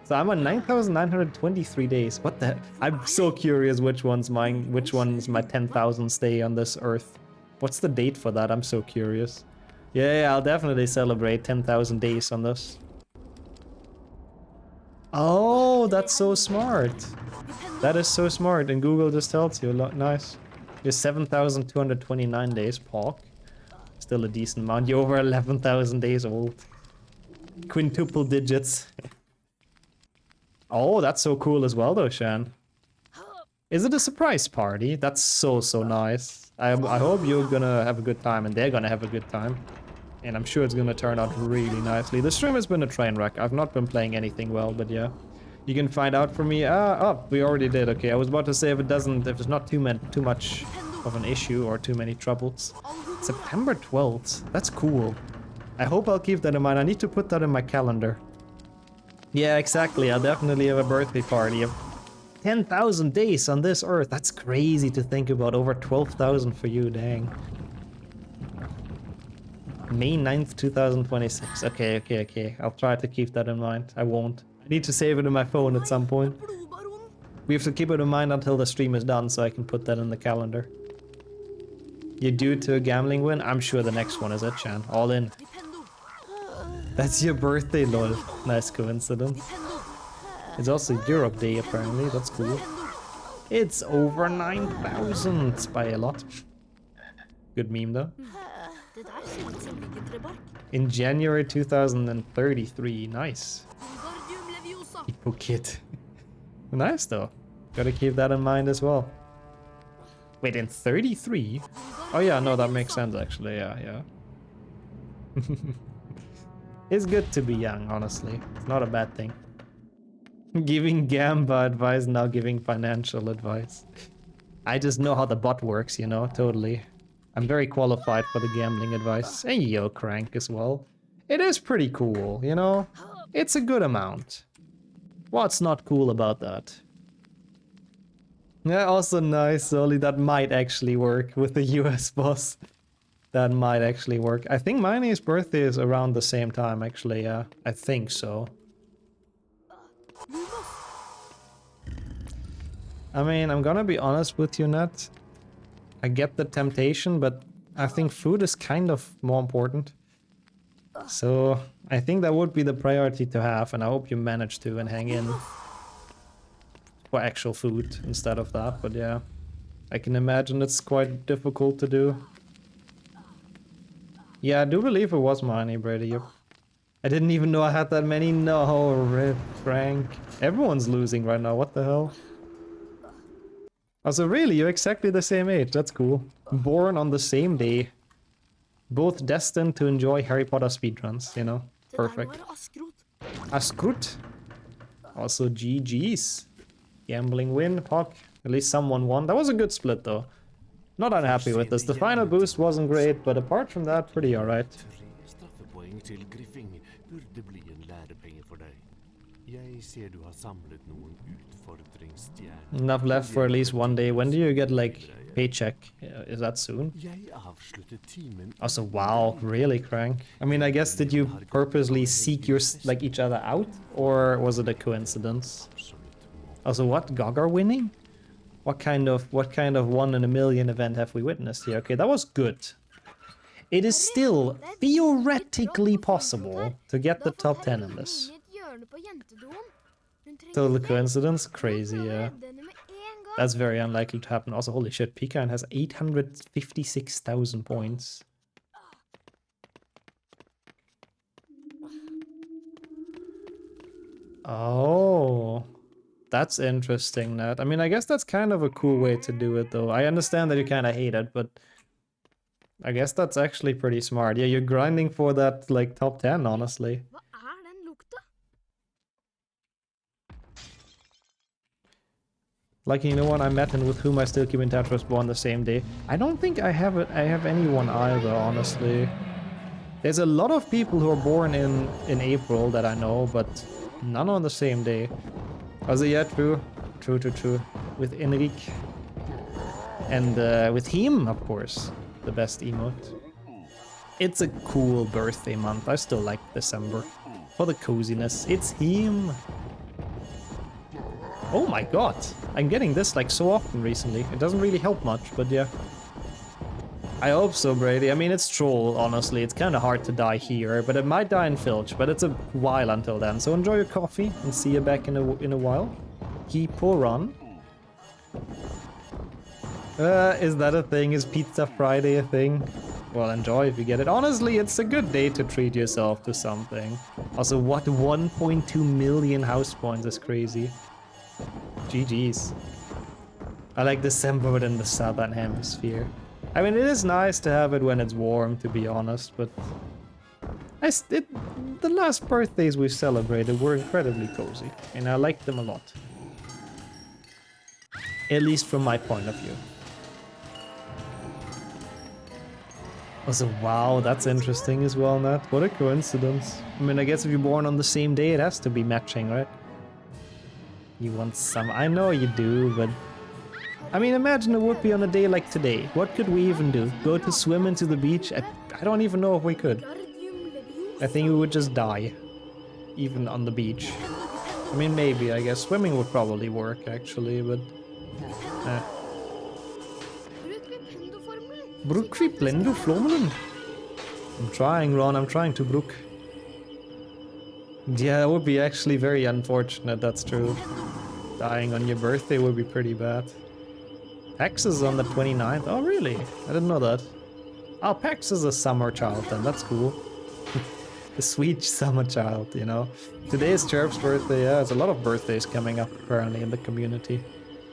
So I'm on 9,923 days. What the? I'm so curious which one's mine, which one's my 10,000th day on this earth. What's the date for that? I'm so curious. Yeah, I'll definitely celebrate 10,000 days on this. Oh, that's so smart. That is so smart, and Google just tells you a lot. Nice. You're 7,229 days, Pog. Still a decent amount. You're over 11,000 days old. Quintuple digits. Oh, that's so cool as well, though, Shan. Is it a surprise party? That's so nice. I hope you're gonna have a good time, and they're gonna have a good time. And I'm sure it's gonna turn out really nicely. The stream has been a train wreck. I've not been playing anything well, but yeah. You can find out from me. Oh, we already did. Okay, I was about to say if it's not too much of an issue or too many troubles. September 12th. That's cool. I hope I'll keep that in mind. I need to put that in my calendar. Yeah, exactly. I'll definitely have a birthday party of 10,000 days on this earth. That's crazy to think about. Over 12,000 for you, dang. May 9th, 2026. Okay. I'll try to keep that in mind. I won't. I need to save it in my phone at some point. We have to keep it in mind until the stream is done so I can put that in the calendar. You're due to a gambling win? I'm sure the next one is it, Chan. All in. That's your birthday, lol. Nice coincidence. It's also Europe Day, apparently. That's cool. It's over 9,000 by a lot. Good meme, though. In January 2033. Nice. Hippo kid. Nice, though. Gotta keep that in mind as well. Wait, in 33? Oh yeah, no, that makes sense actually, yeah. It's good to be young, honestly. It's not a bad thing. Giving Gamba advice, now giving financial advice. I just know how the bot works, you know, totally. I'm very qualified for the gambling advice. And yo, Crank as well. It is pretty cool, you know? It's a good amount. What's not cool about that? Yeah, also nice, Oli. That might actually work with the US boss. That might actually work. I think Miney's birthday is around the same time, actually, yeah. I think so. I mean, I'm gonna be honest with you, Nat. I get the temptation, but I think food is kind of more important. So, I think that would be the priority to have, and I hope you manage to and hang in for actual food instead of that, but yeah. I can imagine it's quite difficult to do. Yeah, I do believe it was Miney, Brady. Yep. I didn't even know I had that many. No, rip, Frank. Everyone's losing right now, what the hell? Also, really, you're exactly the same age. That's cool. Born on the same day. Both destined to enjoy Harry Potter speedruns, you know? Perfect. Askrut. Also, GG's. Gambling win, Puck. At least someone won. That was a good split, though. Not unhappy with this. The final boost wasn't great, but apart from that, pretty alright. Enough left for at least one day. When do you get, like, paycheck? Is that soon? Also, wow, really, Crank? I mean, I guess, did you purposely seek your, like, each other out? Or was it a coincidence? Also, what? Gaga winning? What kind of 1 in a million event have we witnessed here? Okay, that was good. It is still theoretically possible to get the top 10 in this. Total coincidence? Crazy, yeah. That's very unlikely to happen. Also, holy shit, Pecan has 856,000 points. Oh, that's interesting, Nat. I mean, I guess that's kind of a cool way to do it, though. I understand that you kind of hate it, but I guess that's actually pretty smart. Yeah, you're grinding for that, like, top 10, honestly. Like, you know what, I met and with whom I still keep in touch was born the same day. I don't think I have anyone either, honestly. There's a lot of people who are born in April that I know, but none on the same day. Also, yeah, true. True. With Enrique. And with him, of course. The best emote. It's a cool birthday month. I still like December. For the coziness. It's him. Oh my god. I'm getting this like so often recently. It doesn't really help much, but yeah. I hope so, Brady. I mean, it's troll, honestly. It's kind of hard to die here, but it might die in Filch, but it's a while until then. So enjoy your coffee and see you back in a while. Keep or run. Is that a thing? Is Pizza Friday a thing? Well, enjoy if you get it. Honestly, it's a good day to treat yourself to something. Also, what 1.2 million house points is crazy. GG's. I like December within the southern hemisphere. I mean, it is nice to have it when it's warm, to be honest, but the last birthdays we celebrated were incredibly cozy, and I liked them a lot. At least from my point of view. Also, wow, that's interesting as well, Nat. What a coincidence. I mean, I guess if you're born on the same day, it has to be matching, right? You want some... I know you do, but... I mean, imagine it would be on a day like today. What could we even do? Go to swim into the beach? I don't even know if we could. I think we would just die. Even on the beach. I mean, maybe, I guess. Swimming would probably work, actually, but... Bruk vi plendo flomelen? I'm trying, Ron. I'm trying to brook. Yeah, that would be actually very unfortunate, that's true. Dying on your birthday would be pretty bad. PAX is on the 29th. Oh, really? I didn't know that. Oh, PAX is a summer child then. That's cool. The sweet summer child, you know. Today is Chirp's birthday. Yeah, there's a lot of birthdays coming up apparently in the community.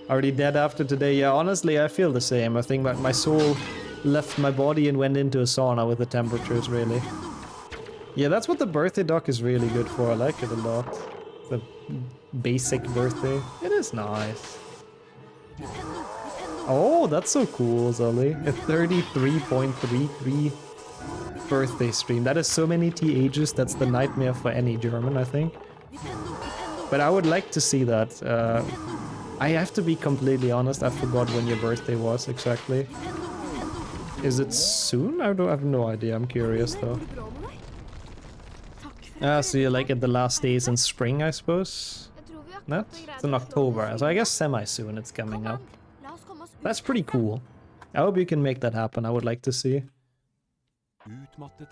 Already dead after today. Yeah, honestly, I feel the same. I think that my soul left my body and went into a sauna with the temperatures, really. Yeah, that's what the birthday doc is really good for. I like it a lot. The basic birthday. It is nice. Oh, that's so cool, Zully. A 33.33 birthday stream. That is so many THs. That's the nightmare for any German, I think. But I would like to see that. I have to be completely honest. I forgot when your birthday was exactly. Is it soon? I have no idea. I'm curious though. So you're like at the last days in spring, I suppose? Not? It's in October, so I guess semi-soon it's coming up. That's pretty cool. I hope you can make that happen. I would like to see.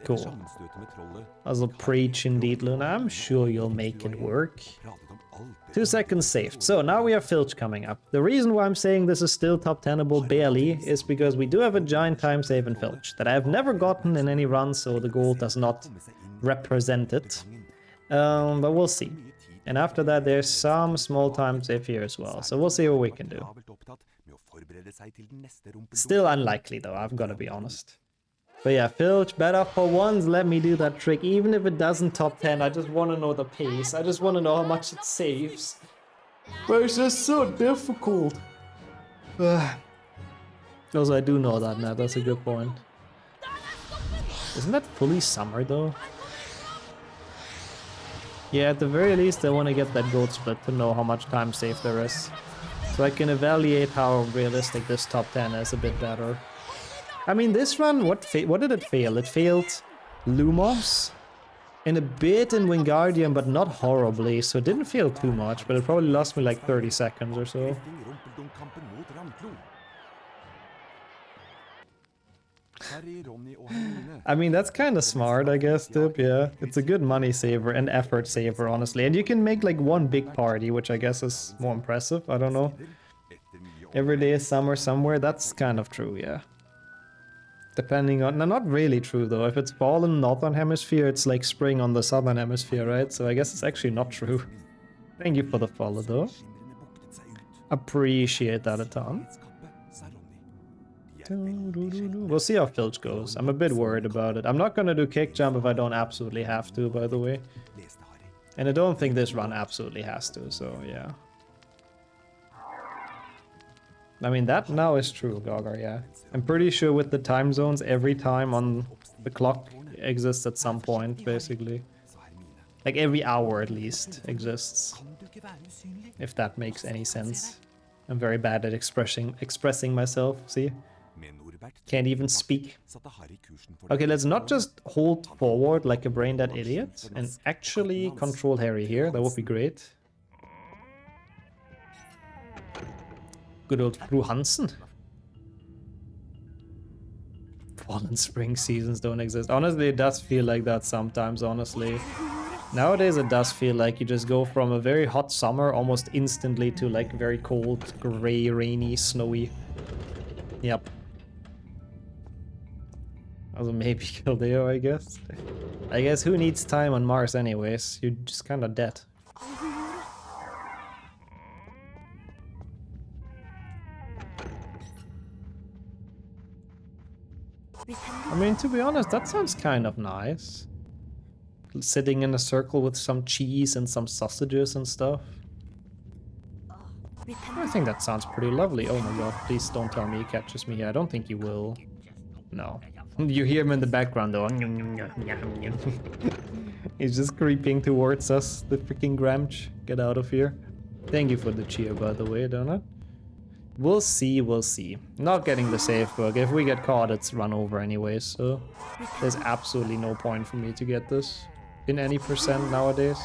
Cool. Also preach indeed, Luna. I'm sure you'll make it work. 2 seconds saved. So now we have Filch coming up. The reason why I'm saying this is still top 10able barely is because we do have a giant time save in Filch that I have never gotten in any run, so the gold does not represent it. But we'll see. And after that there's some small time save here as well, so we'll see what we can do. Still unlikely though, I've got to be honest. But yeah, Filch, better for once, let me do that trick. Even if it doesn't top 10, I just want to know the pace. I just want to know how much it saves. But it's just so difficult. Also, I do know that now, that's a good point. Isn't that fully summer though? Yeah, at the very least I want to get that gold split to know how much time saved there is. So I can evaluate how realistic this top 10 is a bit better. I mean, this run, what did it fail? It failed Lumos and a bit in Wingardium, but not horribly, so it didn't fail too much, but it probably lost me like 30 seconds or so. I mean, that's kind of smart, I guess, Tip, yeah. It's a good money saver and effort saver, honestly. And you can make like one big party, which I guess is more impressive, I don't know. Every day is summer somewhere, that's kind of true, yeah. Depending on... No, not really true, though. If it's fall in the northern hemisphere, it's like spring on the southern hemisphere, right? So I guess it's actually not true. Thank you for the follow, though. Appreciate that a ton. We'll see how Filch goes. I'm a bit worried about it. I'm not gonna do kick jump if I don't absolutely have to, by the way. And I don't think this run absolutely has to, so yeah. I mean, that now is true, Gogger, yeah. I'm pretty sure with the time zones, every time on the clock exists at some point, basically. Like every hour at least exists. If that makes any sense. I'm very bad at expressing myself, see? Can't even speak. Okay, let's not just hold forward like a brain-dead idiot and actually control Harry here. That would be great. Good old Fru Hansen. Fallen spring seasons don't exist. Honestly, it does feel like that sometimes, honestly. Nowadays, it does feel like you just go from a very hot summer almost instantly to like very cold, gray, rainy, snowy. Yep. Also maybe Kildeo, I guess. I guess who needs time on Mars anyways? You're just kind of dead. I mean, to be honest, that sounds kind of nice. Sitting in a circle with some cheese and some sausages and stuff. I think that sounds pretty lovely. Oh my god, please don't tell me he catches me here. I don't think he will. No. You hear him in the background though. He's just creeping towards us, the freaking Gramch. Get out of here. Thank you for the cheer, by the way, Donut. We'll see, we'll see. Not getting the save bug. If we get caught, it's run over anyway, so there's absolutely no point for me to get this in any percent nowadays.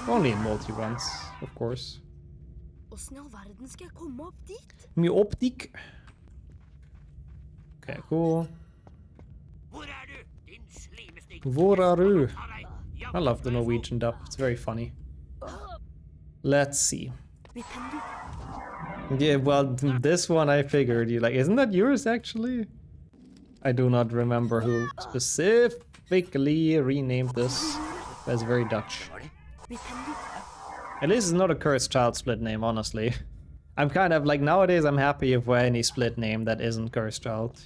Only in multi-runs, of course. Me optik. Okay, cool. Hvor er du? I love the Norwegian dub, it's very funny. Let's see. Yeah, well, this one I figured you like. Isn't that yours, actually? I do not remember who specifically renamed this. That's very Dutch. At least it's not a cursed child split name, honestly. I'm kind of like, nowadays I'm happy for any split name that isn't cursed child.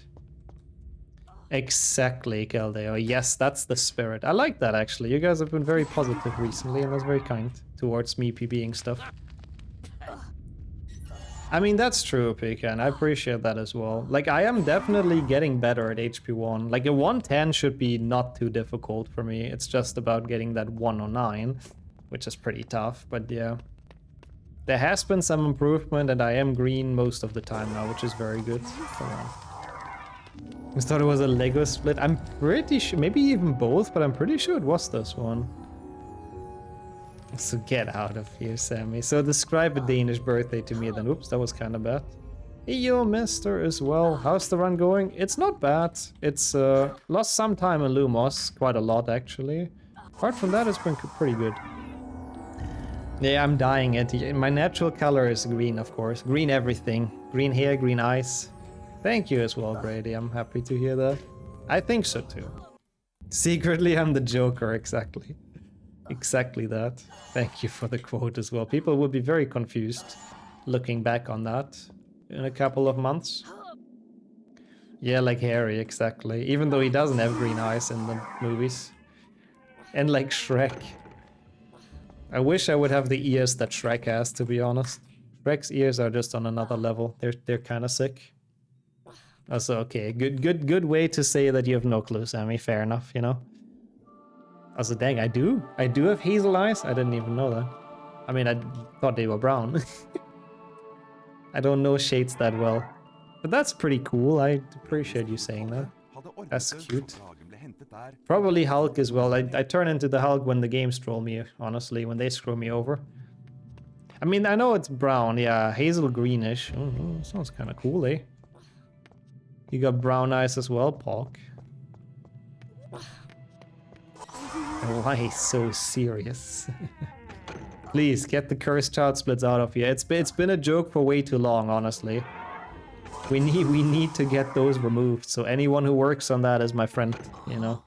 Exactly, Keldeo. Yes, that's the spirit. I like that, actually. You guys have been very positive recently, and that's very kind towards me PBing stuff. I mean, that's true, Pekan. I appreciate that as well. Like, I am definitely getting better at HP1. Like, a 110 should be not too difficult for me. It's just about getting that 109, which is pretty tough, but yeah. There has been some improvement, and I am green most of the time now, which is very good. Come on. I thought it was a Lego split. I'm pretty sure, maybe even both, but I'm pretty sure it was this one. So get out of here, Sammy. So describe a Danish birthday to me then. Oops, that was kind of bad. Hey, yo, mister, as well. How's the run going? It's not bad. It's lost some time in Lumos. Quite a lot, actually. Apart from that, it's been pretty good. Yeah, I'm dying at it. My natural color is green, of course. Green everything. Green hair, green eyes. Thank you as well, Brady. I'm happy to hear that. I think so, too. Secretly, I'm the Joker, exactly. Exactly that. Thank you for the quote as well. People would be very confused looking back on that. in a couple of months. Yeah, like Harry, exactly. Even though he doesn't have green eyes in the movies. And like Shrek. I wish I would have the ears that Shrek has, to be honest. Shrek's ears are just on another level. They're kind of sick. Also, okay, good way to say that you have no clue, Sammy. Fair enough, you know. Also, dang, I do have hazel eyes. I didn't even know that. I mean, I thought they were brown. I don't know shades that well. But that's pretty cool. I appreciate you saying that. That's cute. Probably Hulk as well. I turn into the Hulk when the games troll me, honestly, when they screw me over. I mean, I know it's brown, yeah, hazel greenish. Oh, sounds kind of cool, eh? You got brown eyes as well, Pog. Why he's so serious? Please, get the cursed child splits out of here. It's been a joke for way too long, honestly. We need to get those removed, so anyone who works on that is my friend, you know.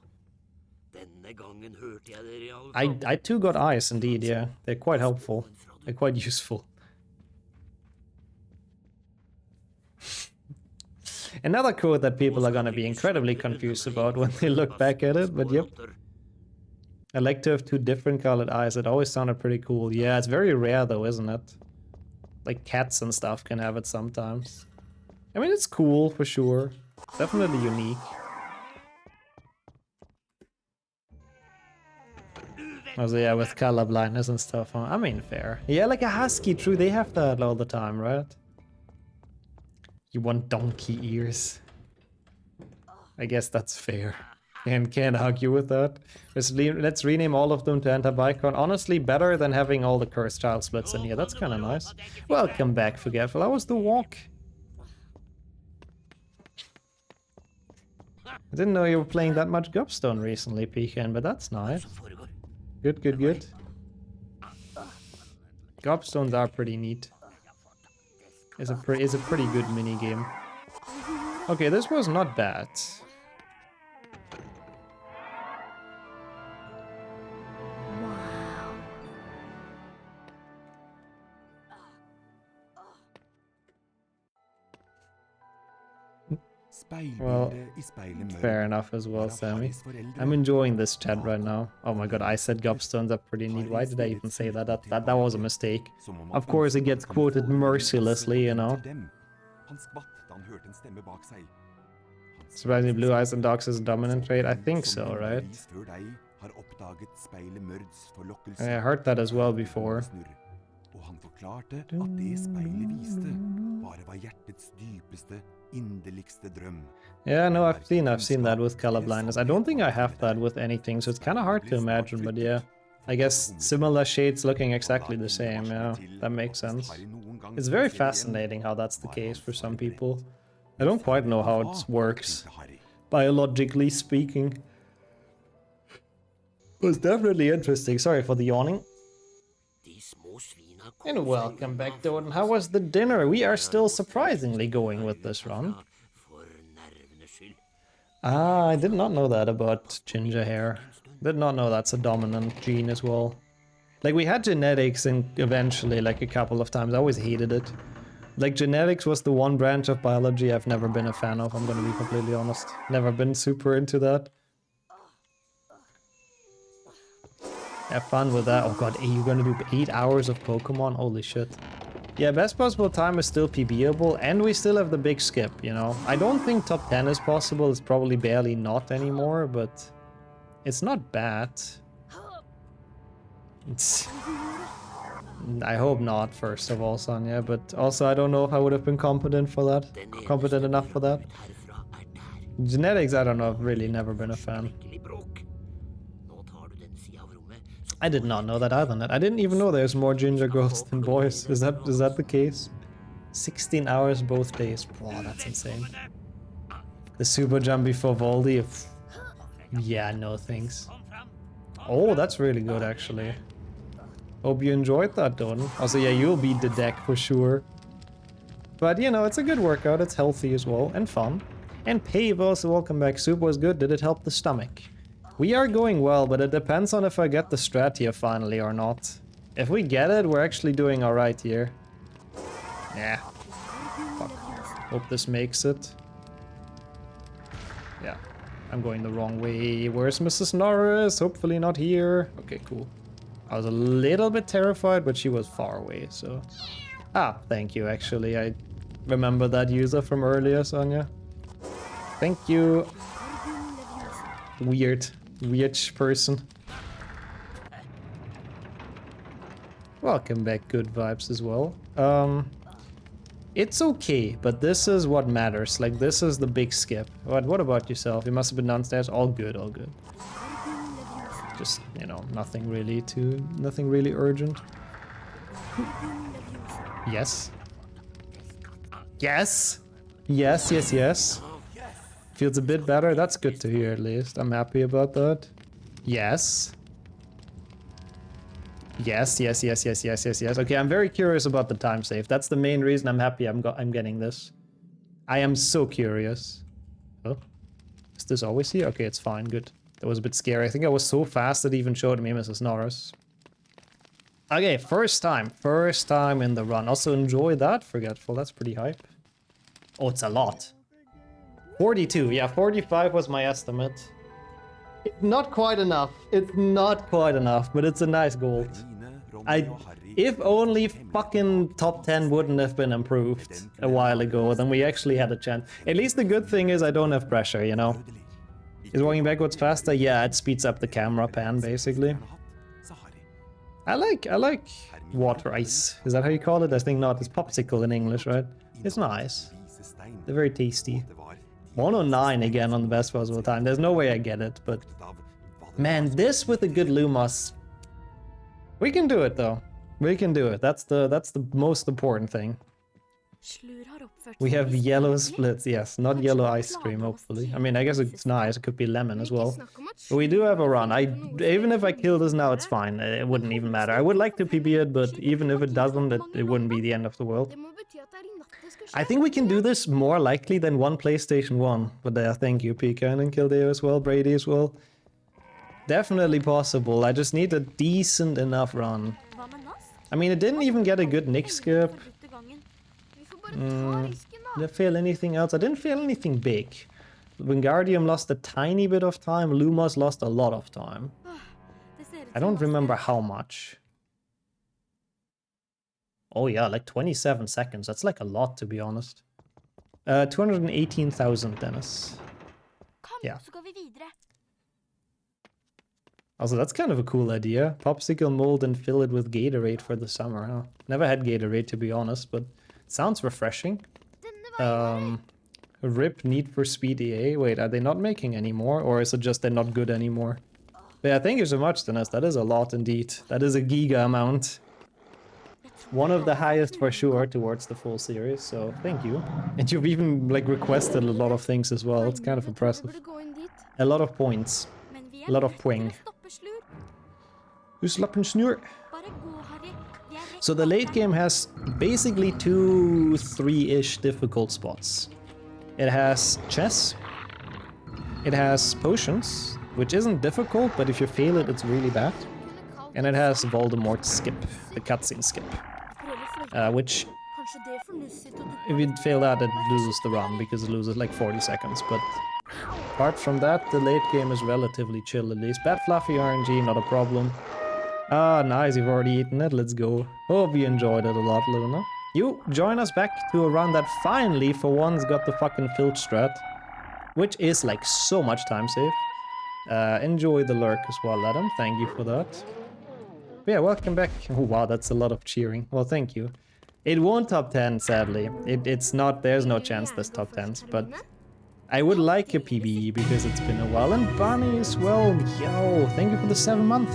I too got eyes, indeed, yeah. They're quite helpful. They're quite useful. Another code that people are gonna be incredibly confused about when they look back at it, but yep. I like to have two different colored eyes. It always sounded pretty cool. Yeah, it's very rare though, isn't it? Like cats and stuff can have it sometimes. I mean, it's cool for sure. Definitely unique. Also, yeah, with color blindness and stuff. Huh? I mean, fair. Yeah, like a husky, true. They have that all the time, right? You want donkey ears. I guess that's fair. And can't argue with that. Let's rename all of them to Anti-Bicon. Honestly, better than having all the cursed child splits in here. That's kind of nice. Welcome back, Forgetful. How was the walk? I didn't know you were playing that much Gobstone recently, Pecan, but that's nice. Good, good, good. Gobstones are pretty neat. It's a pretty good mini game. Okay, this was not bad. Well, fair enough as well, Sammy. I'm enjoying this chat right now. Oh my god, I said Gobstones are pretty neat. Why did I even say that? That was a mistake. Of course, it gets quoted mercilessly, you know. Surprisingly, blue eyes and dogs is a dominant trait? I think so, right? I heard that as well before. Yeah, no, I've seen that with colorblindness. I don't think I have that with anything, so it's kind of hard to imagine, but yeah. I guess similar shades looking exactly the same, yeah, that makes sense. It's very fascinating how that's the case for some people. I don't quite know how it works, biologically speaking. It was definitely interesting. Sorry for the yawning. And welcome back, Doden. How was the dinner? We are still surprisingly going with this run. Ah, I did not know that about ginger hair. Did not know that's a dominant gene as well. Like, we had genetics and eventually, like, a couple of times. I always hated it. Like, genetics was the one branch of biology I've never been a fan of, I'm gonna be completely honest. Never been super into that. Have fun with that. Oh god, you're gonna do 8 hours of Pokemon? Holy shit. Yeah, best possible time is still PBable, and we still have the big skip, you know. I don't think top 10 is possible. It's probably barely not anymore, but it's not bad. I hope not, first of all, Sonia, but also I don't know if I would have been competent for that. Competent enough for that. Genetics, I don't know, I've really never been a fan. I did not know that either, Net. I didn't even know there's more ginger girls than boys. Is that the case? 16 hours both days. Wow, that's insane. The super jump before Voldy. Yeah, no thanks. Oh, that's really good, actually. Hope you enjoyed that, Don. Also, yeah, you'll beat the deck for sure. But, you know, it's a good workout. It's healthy as well, and fun. And Pave also, welcome back. Soup was good. Did it help the stomach? We are going well, but it depends on if I get the strat here finally or not. If we get it, we're actually doing alright here. Yeah. Fuck. Hope this makes it. Yeah, I'm going the wrong way. Where's Mrs. Norris? Hopefully not here. Okay, cool. I was a little bit terrified, but she was far away, so... Ah, thank you, actually. I remember that user from earlier, Sonia. Thank you. Weird person. Welcome back, good vibes as well. It's okay, but this is what matters. Like, this is the big skip. What about yourself? You must have been downstairs. All good, all good. Just, you know, nothing really urgent. Yes. Yes. Yes, yes, yes. Feels a bit better. That's good to hear, at least. I'm happy about that. Yes. Yes, yes, yes, yes, yes, yes, yes. Okay, I'm very curious about the time save. That's the main reason I'm happy I'm getting this. I am so curious. Oh, is this always here? Okay, it's fine, good. That was a bit scary. I think I was so fast that it even showed me Mrs. Norris. Okay, first time in the run. Also enjoy that, Forgetful, that's pretty hype. Oh, it's a lot. 42, yeah, 45 was my estimate. It's not quite enough. It's not quite enough, but it's a nice gold. If only fucking top 10 wouldn't have been improved a while ago, then we actually had a chance. At least the good thing is I don't have pressure, you know? Is walking backwards faster? Yeah, it speeds up the camera pan, basically. I like water ice. Is that how you call it? I think not. It's popsicle in English, right? It's nice. They're very tasty. 109 again on the best possible time. There's no way I get it, but... Man, this with a good Lumos... We can do it, though. We can do it. That's the most important thing. We have yellow splits, yes. Not yellow ice cream, hopefully. I mean, I guess it's nice. It could be lemon as well. But we do have a run. Even if I kill this now, it's fine. It wouldn't even matter. I would like to PB it, but even if it doesn't, it wouldn't be the end of the world. I think we can do this more likely than one PlayStation 1. But thank you, Pika, and Kildare as well, Brady as well. Definitely possible. I just need a decent enough run. I mean, it didn't even get a good Nick skip. Did I fail anything else? I didn't fail anything big. Wingardium lost a tiny bit of time. Lumos lost a lot of time. I don't remember how much. Oh yeah, like 27 seconds. That's like a lot, to be honest. 218,000, Dennis. Yeah. Also, that's kind of a cool idea. Popsicle mold and fill it with Gatorade for the summer, huh? Never had Gatorade, to be honest, but it sounds refreshing. RIP Need for Speed EA. Wait, are they not making anymore? Or is it just they're not good anymore? But yeah, thank you so much, Dennis. That is a lot indeed. That is a giga amount. One of the highest for sure towards the full series, so thank you. And you've even like requested a lot of things as well. It's kind of impressive. A lot of points. A lot of poing. So the late game has basically 2-3-ish difficult spots. It has chess. It has potions, which isn't difficult, but if you fail it, it's really bad. And it has Voldemort's skip, the cutscene skip. Which, if you fail that, it loses the run, because it loses like 40 seconds. But apart from that, the late game is relatively chill at least. Bad fluffy RNG, not a problem. Ah, nice, you've already eaten it, let's go. Hope you enjoyed it a lot, Luna. You join us back to a run that finally, for once, got the fucking Filch strat. Which is like so much time save. Enjoy the lurk as well, Adam, thank you for that. But yeah, welcome back. Oh wow, that's a lot of cheering. Well, thank you. It won't top 10, sadly. It's not, there's no chance this top 10s, but I would like a PB because it's been a while. And Bonnie as well, yo, thank you for the 7 month.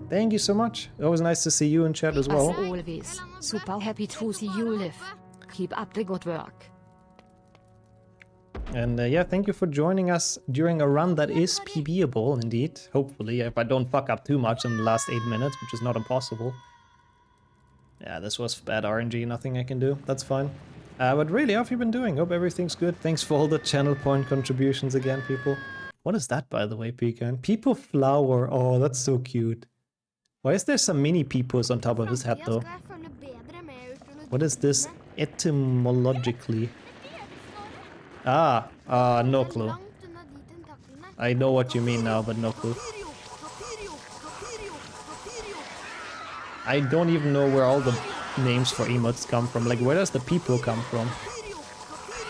Thank you so much. Always nice to see you in chat as well. As always, super happy to see you live. Keep up the good work. And yeah, thank you for joining us during a run that is PBable, indeed. Hopefully, if I don't fuck up too much in the last 8 minutes, which is not impossible. Yeah, this was bad RNG, nothing I can do. That's fine. But really, how have you been doing? Hope everything's good. Thanks for all the channel point contributions again, people. What is that, by the way, Pecan? People flower. Oh, that's so cute. Why is there some mini peepers on top of his hat, though? What is this? Etymologically. No clue. I know what you mean now, but no clue. I don't even know where all the names for emotes come from. Like, where does the people come from?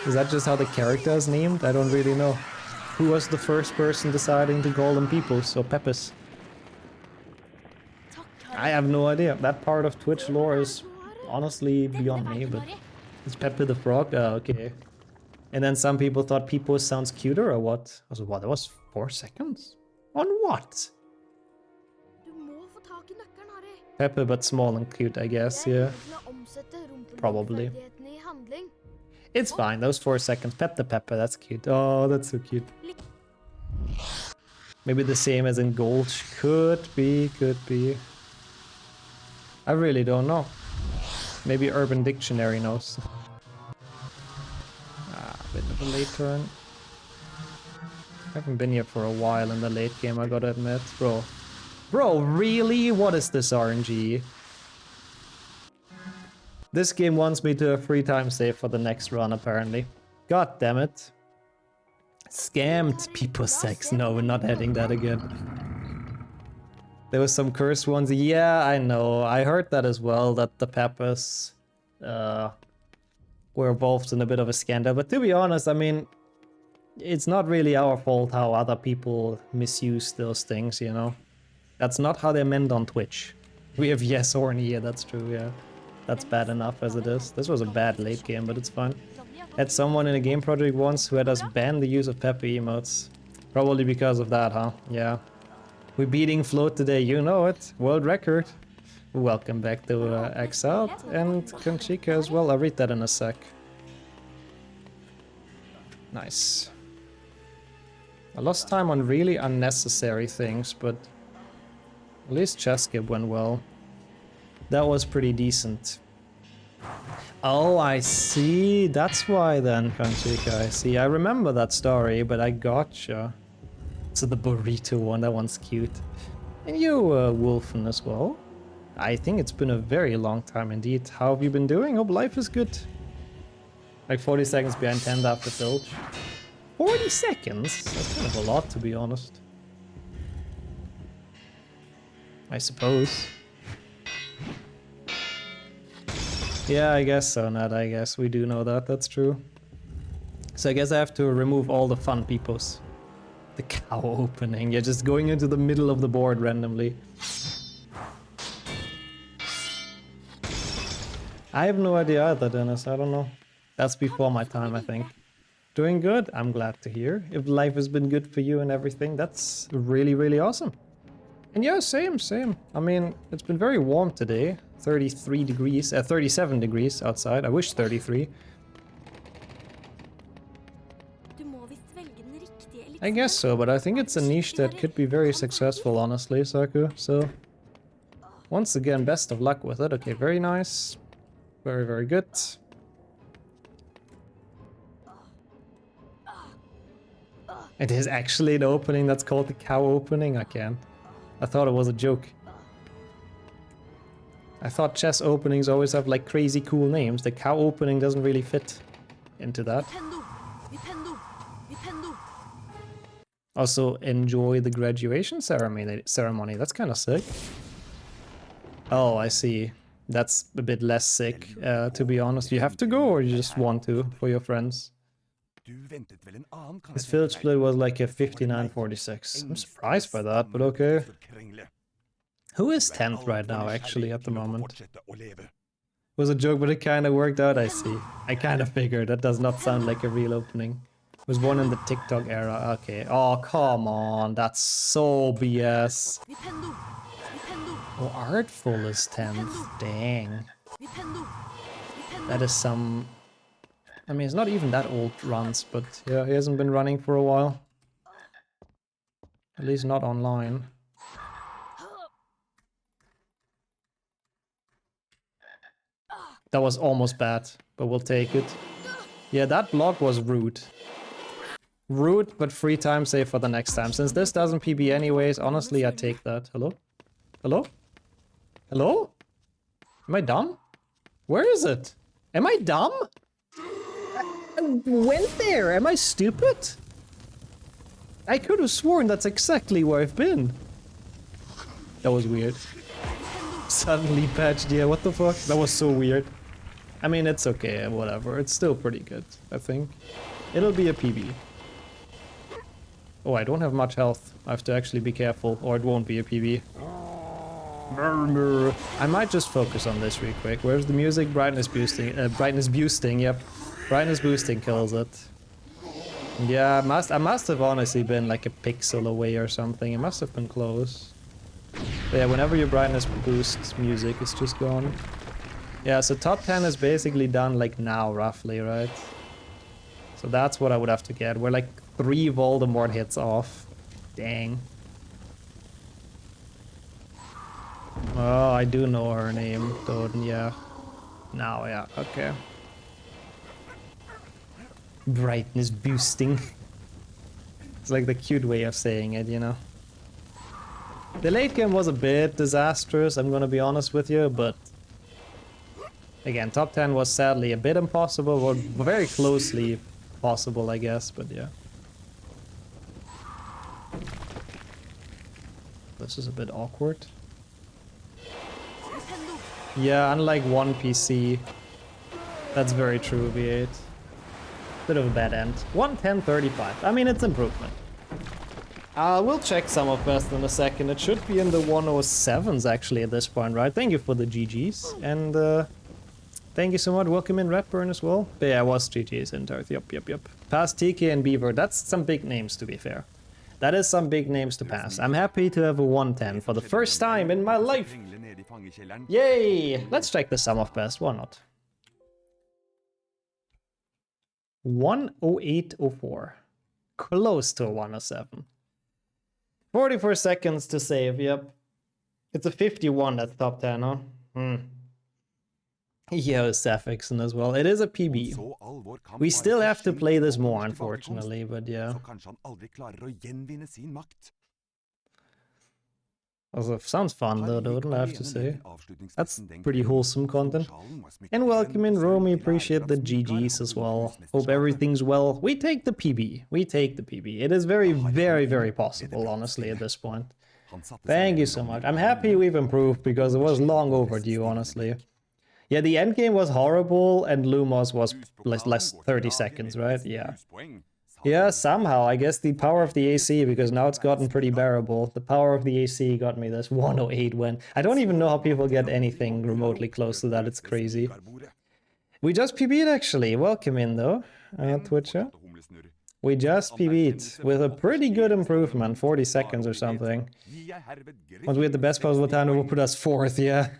Is that just how the character is named? I don't really know. Who was the first person deciding to call them peoples or peppers? I have no idea. That part of Twitch lore is honestly beyond me, but it's Pepe the Frog? Oh, okay. And then some people thought Peepos sounds cuter or what? I was like, what? That was 4 seconds? On what? Pepe but small and cute, I guess, yeah. Probably. It's fine, those 4 seconds. Pet the Pepe, that's cute. Oh, that's so cute. Maybe the same as in Gulch. Could be, could be. I really don't know. Maybe Urban Dictionary knows. Bit of a late turn. I haven't been here for a while in the late game, I gotta admit. Bro, really? What is this RNG? This game wants me to a free time save for the next run, apparently. God damn it. Scammed people sex. No, we're not heading that again. There was some cursed ones. Yeah, I know. I heard that as well, that the Peppers were involved in a bit of a scandal. But to be honest, I mean, it's not really our fault how other people misuse those things, you know? That's not how they're meant on Twitch. We have yes horny here, that's true, yeah. That's bad enough as it is. This was a bad late game, but it's fine. Had someone in a game project once who had us ban the use of Pepe emotes. Probably because of that, huh? Yeah. We're beating Float today, you know it. World record. Welcome back to Exiled and Conchica as well. I'll read that in a sec. Nice. I lost time on really unnecessary things, but at least chess skip went well. That was pretty decent. Oh, I see. That's why then, Conchica. I see. I remember that story, but I gotcha. So the burrito one, that one's cute. And you, Wolfen, as well. I think it's been a very long time indeed. How have you been doing? Hope life is good. Like 40 seconds behind 10 after Filch. 40 seconds? That's kind of a lot, to be honest. I suppose. Yeah, I guess so, Nat. I guess we do know that. That's true. So I guess I have to remove all the fun peoples. The cow opening. You're just going into the middle of the board randomly. I have no idea either, Dennis. I don't know. That's before my time, I think. Doing good? I'm glad to hear. If life has been good for you and everything, that's really, really awesome. And yeah, same. I mean, it's been very warm today. 33 degrees, 37 degrees outside. I wish 33. I guess so, but I think it's a niche that could be very successful, honestly, Saku. So, once again, best of luck with it. Okay, very nice. Very, very good. It is actually an opening that's called the cow opening? I can't. I thought it was a joke. I thought chess openings always have like crazy cool names. The cow opening doesn't really fit into that. Also, enjoy the graduation ceremony. That's kind of sick. Oh, I see. That's a bit less sick, to be honest. You have to go or you just want to for your friends? His Filch split was like a 59-46. I'm surprised by that, but okay. Who is 10th right now, actually, at the moment? It was a joke, but it kind of worked out, I see. I kind of figured. That does not sound like a real opening. It was one in the TikTok era. Okay. Oh, come on. That's so BS. Oh, Artful is 10th. Dang. That is some... I mean, it's not even that old runs, but yeah, he hasn't been running for a while. At least not online. That was almost bad, but we'll take it. Yeah, that block was rude. Rude, but free time save for the next time. Since this doesn't PB anyways, honestly, I take that. Hello? Hello? Hello? Am I dumb? Where is it? Am I dumb? I went there. Am I stupid? I could have sworn that's exactly where I've been. That was weird. Suddenly patched, yeah, what the fuck? That was so weird. I mean, it's okay, whatever. It's still pretty good, I think. It'll be a PB. Oh, I don't have much health. I have to actually be careful, or it won't be a PB. I might just focus on this real quick. Where's the music? Brightness boosting. Brightness boosting, yep. Brightness boosting kills it. Yeah, I must have honestly been like a pixel away or something. It must have been close. But yeah, whenever your brightness boosts music, it's just gone. Yeah, so top 10 is basically done like now, roughly, right? So that's what I would have to get. We're like 3 Voldemort hits off. Dang. Oh, I do know her name, though, yeah. Now, yeah, okay. Brightness boosting. It's like the cute way of saying it, you know? The late game was a bit disastrous, I'm gonna be honest with you, but... Again, top 10 was sadly a bit impossible, or very closely possible, I guess, but yeah. This is a bit awkward. Yeah, unlike one PC. That's very true, V8. Bit of a bad end. 110.35. I mean, it's improvement. We'll check some of best in a second. It should be in the 107s actually at this point, right? Thank you for the GGs. And thank you so much. Welcome in Redburn as well. But yeah, it was GGs in Tarth. Yep. Past TK and Beaver. That's some big names, to be fair. That is some big names to pass. I'm happy to have a 110 for the first time in my life. Yay! Let's check the sum of best. Why not? 108.04. Close to a 107. 44 seconds to save, yep. It's a 51, that's top 10, huh? Yeah, Safixon as well. It is a PB. We still have to play this more, unfortunately, but yeah. Also, sounds fun though, don't I have to say. That's pretty wholesome content. And welcome in, Romy. Appreciate the GGs as well. Hope everything's well. We take the PB. We take the PB. It is very, very possible, honestly, at this point. Thank you so much. I'm happy we've improved because it was long overdue, honestly. Yeah, the end game was horrible and Lumos was less 30 seconds, right? Yeah. Yeah, somehow, I guess the power of the AC, because now it's gotten pretty bearable. The power of the AC got me this 108 win. I don't even know how people get anything remotely close to that, it's crazy. We just PB'd actually, welcome in though, Twitcher. We just PB'd with a pretty good improvement, 40 seconds or something. Once we had the best possible time, it will put us 4th, yeah.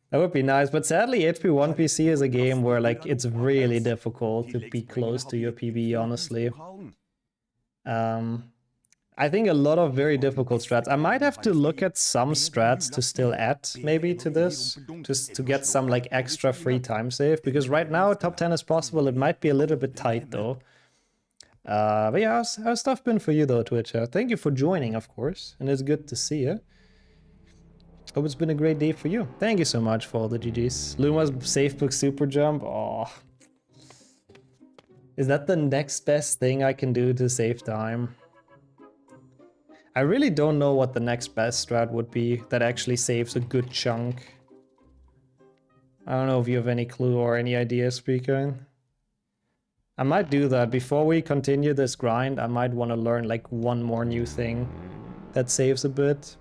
That would be nice, but sadly HP1 PC is a game where like it's really difficult to be close to your PB, honestly. I think a lot of very difficult strats. I might have to look at some strats to still add maybe to this, just to get some like extra free time save, because right now top 10 is possible. It might be a little bit tight though. But yeah, how's stuff been for you though, Twitcher? Thank you for joining, of course, and it's good to see you. Hope it's been a great day for you. Thank you so much for all the GGs. Lumos Safebook Super Jump. Oh. Is that the next best thing I can do to save time? I really don't know what the next best strat would be that actually saves a good chunk. I don't know if you have any clue or any idea, Speaker. I might do that. Before we continue this grind, I might want to learn like one more new thing that saves a bit.